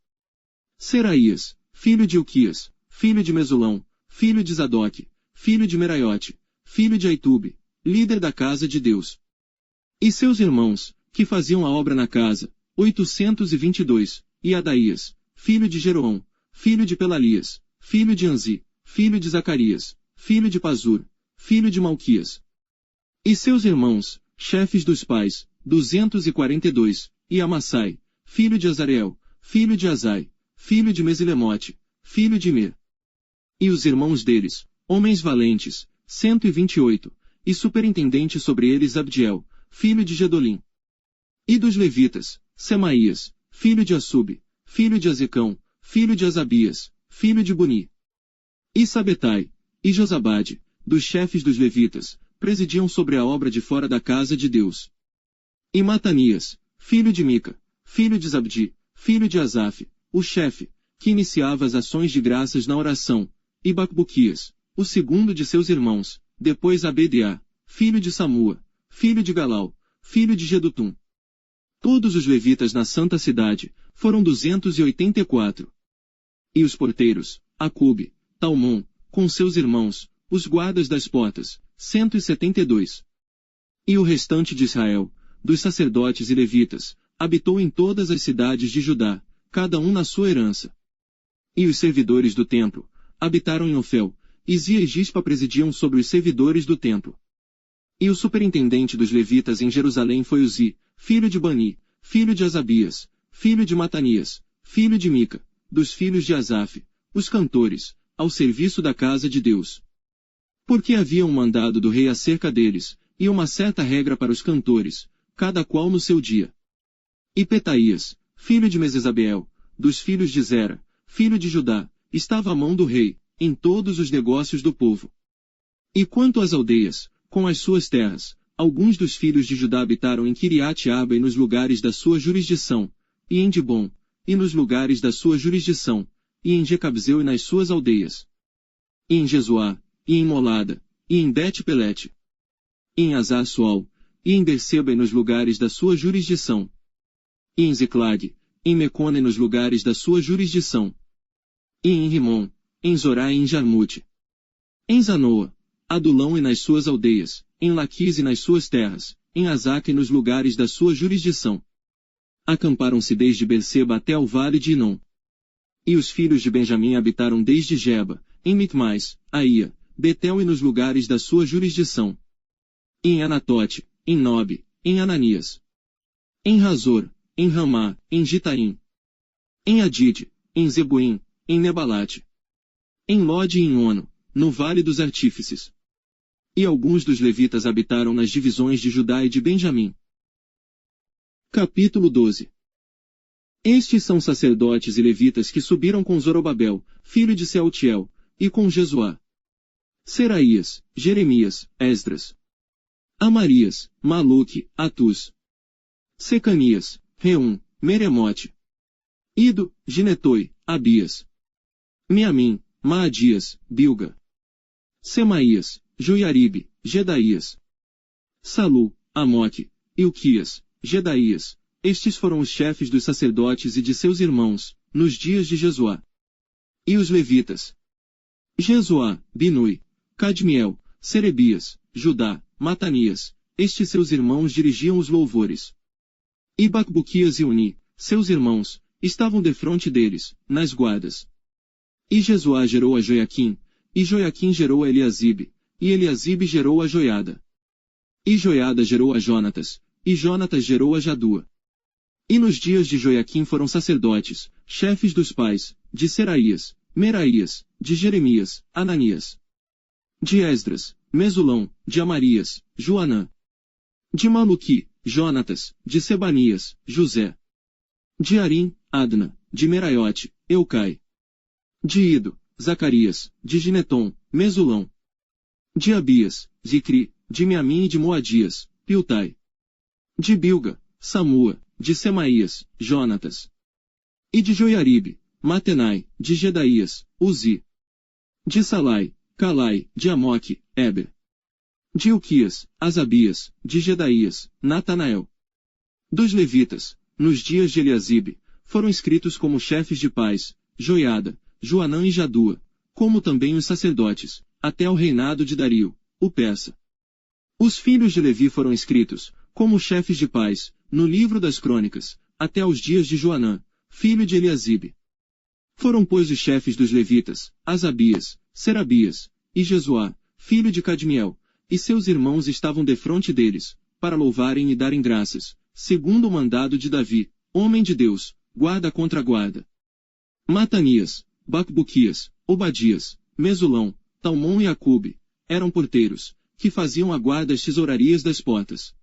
Seraías, filho de Uquias, filho de Mesulão, filho de Zadoque, filho de Meraiote, filho de Aitube, líder da casa de Deus. E seus irmãos, que faziam a obra na casa, 822, e Adaías, filho de Jeroão, filho de Pelalias, filho de Anzi, filho de Zacarias, filho de Pazur, filho de Malquias. E seus irmãos, chefes dos pais, 242, e Amassai, filho de Azareel, filho de Azai, filho de Mesilemote, filho de Mir. E os irmãos deles, homens valentes, 128, e superintendente sobre eles Abdiel, filho de Gedolim. E dos levitas, Semaías, filho de Assub, filho de Azecão, filho de Asabias, filho de Buni. E Sabetai, e Josabade, dos chefes dos levitas, presidiam sobre a obra de fora da casa de Deus. E Matanias, filho de Mica, filho de Zabdi, filho de Asaf, o chefe, que iniciava as ações de graças na oração, e Bacbuquias, o segundo de seus irmãos, depois Abedeá, filho de Samua, filho de Galau, filho de Gedutum. Todos os levitas na santa cidade, foram 284. E os porteiros, Acube, Talmon, com seus irmãos, os guardas das portas, 172. E o restante de Israel, dos sacerdotes e levitas, habitou em todas as cidades de Judá, cada um na sua herança. E os servidores do templo, habitaram em Ofel, e Zia e Gispa presidiam sobre os servidores do templo. E o superintendente dos levitas em Jerusalém foi Uzi, filho de Bani, filho de Asabias, filho de Matanias, filho de Mica, dos filhos de Asaf, os cantores, ao serviço da casa de Deus. Porque havia um mandado do rei acerca deles, e uma certa regra para os cantores, cada qual no seu dia. E Petaías, filho de Mesesabeel, dos filhos de Zera, filho de Judá, estava à mão do rei, em todos os negócios do povo. E quanto às aldeias, com as suas terras, alguns dos filhos de Judá habitaram em Kiriat-Arba e nos lugares da sua jurisdição, e em Dibom, e nos lugares da sua jurisdição, e em Jecabzeu e nas suas aldeias. E em Jesuá, e em Molada, e em Bet-Pelete. E em Azar-Sual, e em Berseba e nos lugares da sua jurisdição. E em Ziclag, em Mecona e nos lugares da sua jurisdição. E em Rimon, em Zorá e em Jarmute. Em Zanoa, Adulão e nas suas aldeias, em Laquis e nas suas terras, em Azaca e nos lugares da sua jurisdição. Acamparam-se desde Berseba até ao vale de Inom. E os filhos de Benjamim habitaram desde Geba, em Mitmais, Aia, Betel e nos lugares da sua jurisdição. E em Anatote, em Nobe, em Ananias. Em Razor, em Ramá, em Gitaim. Em Adide, em Zebuim, em Nebalate. Em Lode e em Ono, no Vale dos Artífices. E alguns dos levitas habitaram nas divisões de Judá e de Benjamim. Capítulo 12. Estes são sacerdotes e levitas que subiram com Zorobabel, filho de Sealtiel, e com Jesuá, Seraías, Jeremias, Esdras, Amarias, Maluque, Atus, Secanias, Reum, Meremote, Ido, Ginetoi, Abias, Miamim, Maadias, Bilga, Semaías, Joiaribe, Gedaías, Salu, Amoque, Ilquias, Gedaías. Estes foram os chefes dos sacerdotes e de seus irmãos, nos dias de Jesuá. E os levitas: Jesuá, Binui, Cadmiel, Serebias, Judá, Matanias. Estes seus irmãos dirigiam os louvores. E Bacbuquias e Uni, seus irmãos, estavam defronte deles, nas guardas. E Jesuá gerou a Joiaquim, e Joiaquim gerou a Eliasibe, e Eliasibe gerou a Joiada. E Joiada gerou a Jonatas, e Jonatas gerou a Jadua. E nos dias de Joiaquim foram sacerdotes, chefes dos pais, de Seraías, Meraías, de Jeremias, Ananias, de Esdras, Mesulão, de Amarias, Joanã, de Maluqui, Jonatas, de Sebanias, José, de Arim, Adna, de Meraiote, Eucai, de Ido, Zacarias, de Gineton, Mesulão, de Abias, Zicri, de Miamim e de Moadias, Piltai, de Bilga, Samua, de Semaías, Jonatas, e de Joiaribe, Matenai, de Gedaías, Uzi, de Salai, Calai, de Amoque, Eber, de Ilquias, Asabias, de Gedaías, Natanael. Dos levitas, nos dias de Eliasibe, foram escritos como chefes de pais, Joiada, Joanã e Jadua, como também os sacerdotes, até o reinado de Dario, o persa. Os filhos de Levi foram escritos, como chefes de pais, no livro das crônicas, até os dias de Joanã, filho de Eliasibe. Foram pois os chefes dos levitas, Asabias, Serabias, e Jesuá, filho de Cadmiel, e seus irmãos estavam defronte deles, para louvarem e darem graças, segundo o mandado de Davi, homem de Deus, guarda contra guarda. Matanias, Bacbuquias, Obadias, Mesulão, Talmon e Acube, eram porteiros, que faziam a guarda às tesourarias das portas.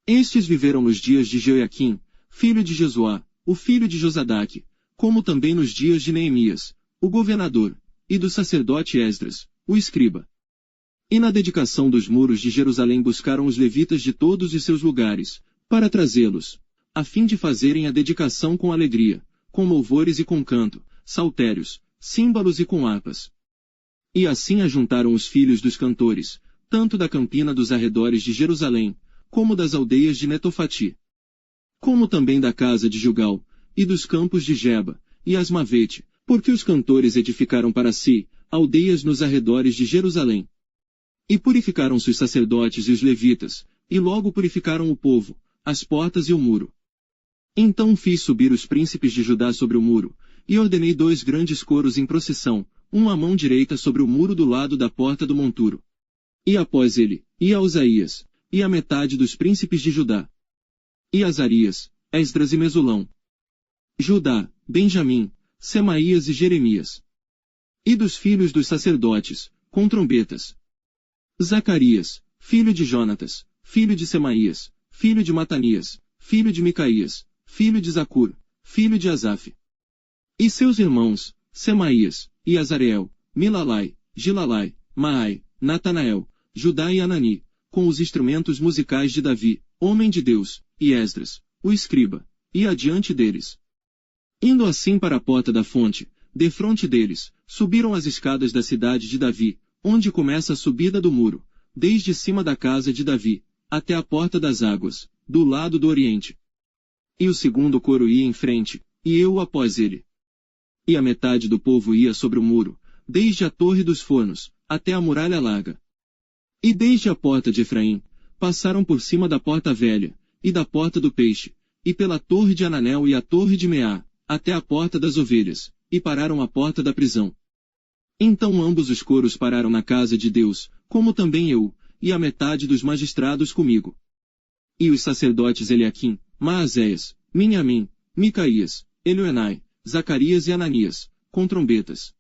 Estes viveram nos dias de Joiaquim, filho de Jesuá, o filho de Josadaque, como também nos dias de Neemias, o governador, e do sacerdote Esdras, o escriba. E na dedicação dos muros de Jerusalém buscaram os levitas de todos os seus lugares, para trazê-los, a fim de fazerem a dedicação com alegria, com louvores e com canto, saltérios, símbolos e com harpas. E assim ajuntaram os filhos dos cantores, tanto da campina dos arredores de Jerusalém, como das aldeias de Netofati, como também da casa de Gilgal, e dos campos de Geba, e Asmavete, porque os cantores edificaram para si, aldeias nos arredores de Jerusalém. E purificaram-se os sacerdotes e os levitas, e logo purificaram o povo, as portas e o muro. Então fiz subir os príncipes de Judá sobre o muro, e ordenei 2 grandes coros em procissão, um à mão direita sobre o muro do lado da porta do monturo. E após ele, ia Usaías, e a metade dos príncipes de Judá. E Azarias, Esdras e Mesulão, Judá, Benjamim, Semaías e Jeremias. E dos filhos dos sacerdotes, com trombetas, Zacarias, filho de Jonatas, filho de Semaías, filho de Matanias, filho de Micaías, filho de Zacur, filho de Asaf. E seus irmãos, Semaías, e Azareel, Milalai, Gilalai, Maai, Natanael, Judá e Anani, com os instrumentos musicais de Davi, homem de Deus, e Esdras, o escriba, e adiante deles. Indo assim para a porta da fonte, defronte deles, subiram as escadas da cidade de Davi, onde começa a subida do muro, desde cima da casa de Davi, até a porta das águas, do lado do oriente. E o segundo coro ia em frente, e eu após ele. E a metade do povo ia sobre o muro, desde a torre dos fornos, até a muralha larga. E desde a porta de Efraim, passaram por cima da porta velha, e da porta do peixe, e pela torre de Ananel e a torre de Meá, até a porta das ovelhas, e pararam à porta da prisão. Então ambos os coros pararam na casa de Deus, como também eu, e a metade dos magistrados comigo. E os sacerdotes Eliaquim, Maazéias, Minhamim, Micaías, Elioenai, Zacarias e Ananias, com trombetas.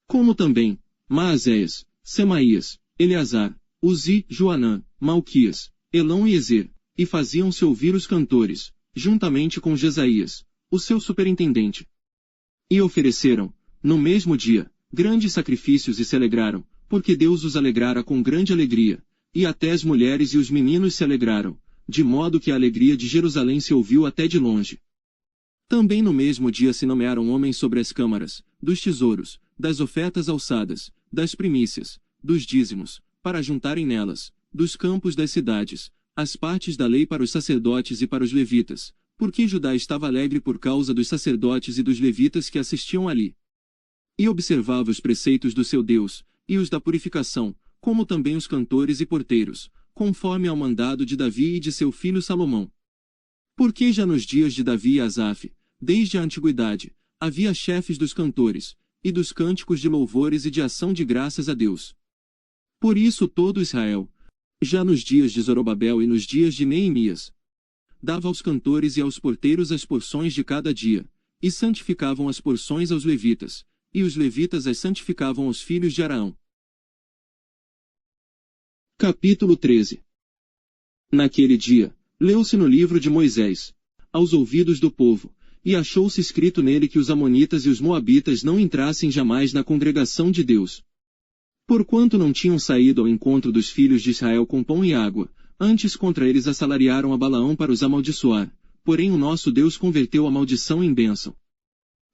Como também, Maazéias, Semaías, Eleazar, Uzi, Joanã, Malquias, Elão e Ezer, e faziam-se ouvir os cantores, juntamente com Jesaías, o seu superintendente. E ofereceram, no mesmo dia, grandes sacrifícios e se alegraram, porque Deus os alegrara com grande alegria, e até as mulheres e os meninos se alegraram, de modo que a alegria de Jerusalém se ouviu até de longe. Também no mesmo dia se nomearam homens sobre as câmaras, dos tesouros, das ofertas alçadas, das primícias, dos dízimos, para juntarem nelas, dos campos das cidades, as partes da lei para os sacerdotes e para os levitas, porque Judá estava alegre por causa dos sacerdotes e dos levitas que assistiam ali. E observava os preceitos do seu Deus, e os da purificação, como também os cantores e porteiros, conforme ao mandado de Davi e de seu filho Salomão. Porque já nos dias de Davi e Asaf, desde a antiguidade, havia chefes dos cantores, e dos cânticos de louvores e de ação de graças a Deus. Por isso todo Israel, já nos dias de Zorobabel e nos dias de Neemias, dava aos cantores e aos porteiros as porções de cada dia, e santificavam as porções aos levitas, e os levitas as santificavam aos filhos de Araão. Capítulo 13. Naquele dia, leu-se no livro de Moisés, aos ouvidos do povo, e achou-se escrito nele que os amonitas e os moabitas não entrassem jamais na congregação de Deus. Porquanto não tinham saído ao encontro dos filhos de Israel com pão e água, antes contra eles assalariaram a Balaão para os amaldiçoar, porém o nosso Deus converteu a maldição em bênção.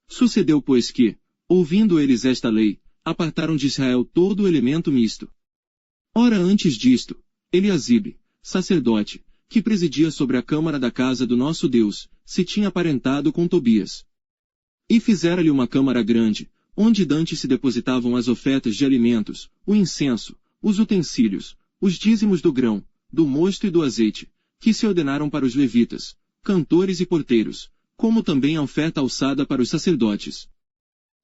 Sucedeu pois que, ouvindo eles esta lei, apartaram de Israel todo o elemento misto. Ora antes disto, Eliasibe, sacerdote, que presidia sobre a câmara da casa do nosso Deus, se tinha aparentado com Tobias. E fizera-lhe uma câmara grande, onde dantes se depositavam as ofertas de alimentos, o incenso, os utensílios, os dízimos do grão, do mosto e do azeite, que se ordenaram para os levitas, cantores e porteiros, como também a oferta alçada para os sacerdotes.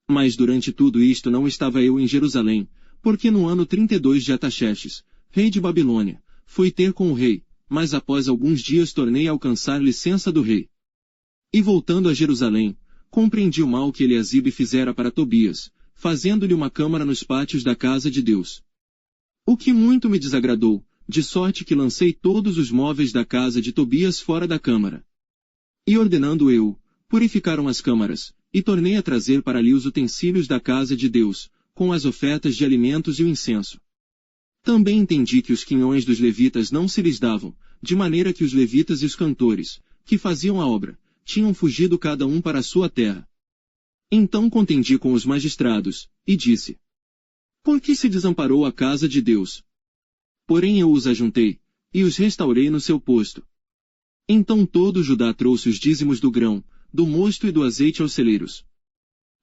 Mas durante tudo isto não estava eu em Jerusalém, porque no ano 32 de Artaxerxes, rei de Babilônia, fui ter com o rei, mas após alguns dias tornei a alcançar licença do rei. E voltando a Jerusalém, compreendi o mal que Eliasibe fizera para Tobias, fazendo-lhe uma câmara nos pátios da casa de Deus. O que muito me desagradou, de sorte que lancei todos os móveis da casa de Tobias fora da câmara. E ordenando eu, purificaram as câmaras, e tornei a trazer para ali os utensílios da casa de Deus, com as ofertas de alimentos e o incenso. Também entendi que os quinhões dos levitas não se lhes davam, de maneira que os levitas e os cantores, que faziam a obra, tinham fugido cada um para a sua terra. Então contendi com os magistrados, e disse: Por que se desamparou a casa de Deus? Porém eu os ajuntei, e os restaurei no seu posto. Então todo Judá trouxe os dízimos do grão, do mosto e do azeite aos celeiros.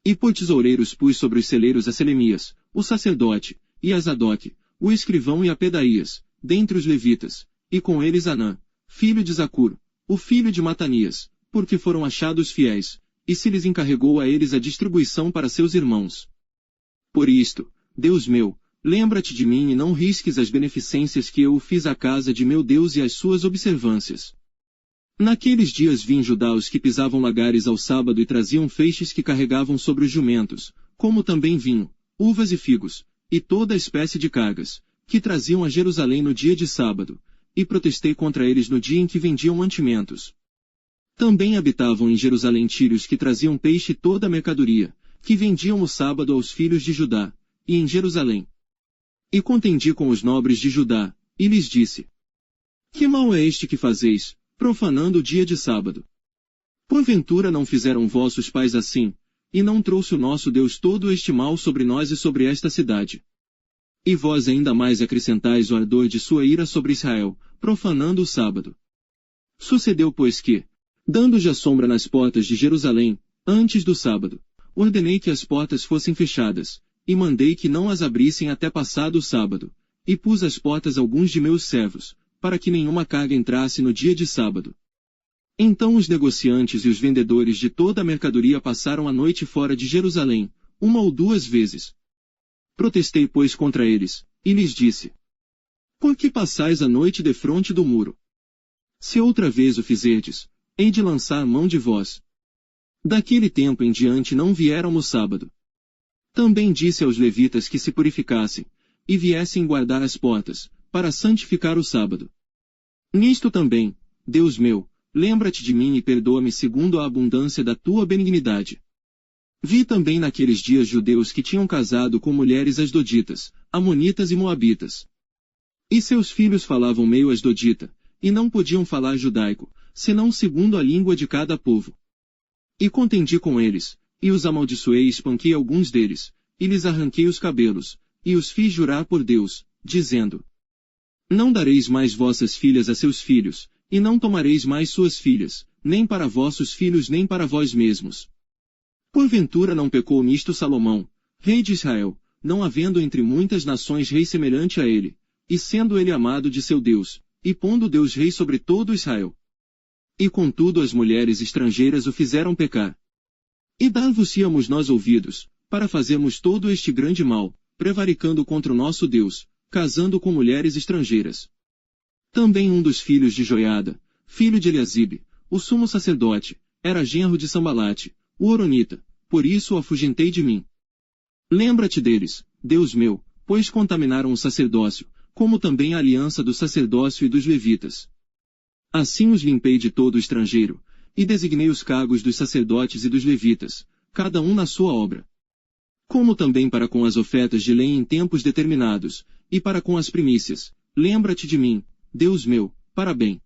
E por tesoureiros pus sobre os celeiros a Selemias, o sacerdote, e a Zadoque, o escrivão e a Pedaías, dentre os levitas, e com eles Anã, filho de Zacur, o filho de Matanias, porque foram achados fiéis, e se lhes encarregou a eles a distribuição para seus irmãos. Por isto, Deus meu, lembra-te de mim e não risques as beneficências que eu fiz à casa de meu Deus e as suas observâncias. Naqueles dias vi em Judá os que pisavam lagares ao sábado e traziam feixes que carregavam sobre os jumentos, como também vinho, uvas e figos, e toda espécie de cargas, que traziam a Jerusalém no dia de sábado, e protestei contra eles no dia em que vendiam mantimentos. Também habitavam em Jerusalém tírios que traziam peixe e toda a mercadoria, que vendiam o sábado aos filhos de Judá, e em Jerusalém. E contendi com os nobres de Judá, e lhes disse: Que mal é este que fazeis, profanando o dia de sábado? Porventura não fizeram vossos pais assim, e não trouxe o nosso Deus todo este mal sobre nós e sobre esta cidade? E vós ainda mais acrescentais o ardor de sua ira sobre Israel, profanando o sábado. Sucedeu pois que, dando já sombra nas portas de Jerusalém, antes do sábado, ordenei que as portas fossem fechadas, e mandei que não as abrissem até passado o sábado, e pus às portas alguns de meus servos, para que nenhuma carga entrasse no dia de sábado. Então os negociantes e os vendedores de toda a mercadoria passaram a noite fora de Jerusalém, 1 ou 2 vezes. Protestei pois contra eles, e lhes disse: Por que passais a noite defronte do muro? Se outra vez o fizerdes, hei de lançar mão de vós. Daquele tempo em diante não vieram no sábado. Também disse aos levitas que se purificassem, e viessem guardar as portas, para santificar o sábado. Nisto também, Deus meu, lembra-te de mim e perdoa-me segundo a abundância da tua benignidade. Vi também naqueles dias judeus que tinham casado com mulheres asdoditas, amonitas e moabitas. E seus filhos falavam meio asdodita, e não podiam falar judaico, senão segundo a língua de cada povo. E contendi com eles, e os amaldiçoei e espanquei alguns deles, e lhes arranquei os cabelos, e os fiz jurar por Deus, dizendo: Não dareis mais vossas filhas a seus filhos, e não tomareis mais suas filhas, nem para vossos filhos nem para vós mesmos. Porventura não pecou nisto Salomão, rei de Israel, não havendo entre muitas nações rei semelhante a ele, e sendo ele amado de seu Deus, e pondo Deus rei sobre todo Israel. E contudo as mulheres estrangeiras o fizeram pecar. E dar-vos-íamos nós ouvidos, para fazermos todo este grande mal, prevaricando contra o nosso Deus, casando com mulheres estrangeiras. Também um dos filhos de Joiada, filho de Eliasibe, o sumo sacerdote, era genro de Sambalate, o horonita, por isso o afugentei de mim. Lembra-te deles, Deus meu, pois contaminaram o sacerdócio, como também a aliança do sacerdócio e dos levitas. Assim os limpei de todo estrangeiro, e designei os cargos dos sacerdotes e dos levitas, cada um na sua obra. Como também para com as ofertas de lenha em tempos determinados, e para com as primícias, lembra-te de mim, Deus meu, para bem.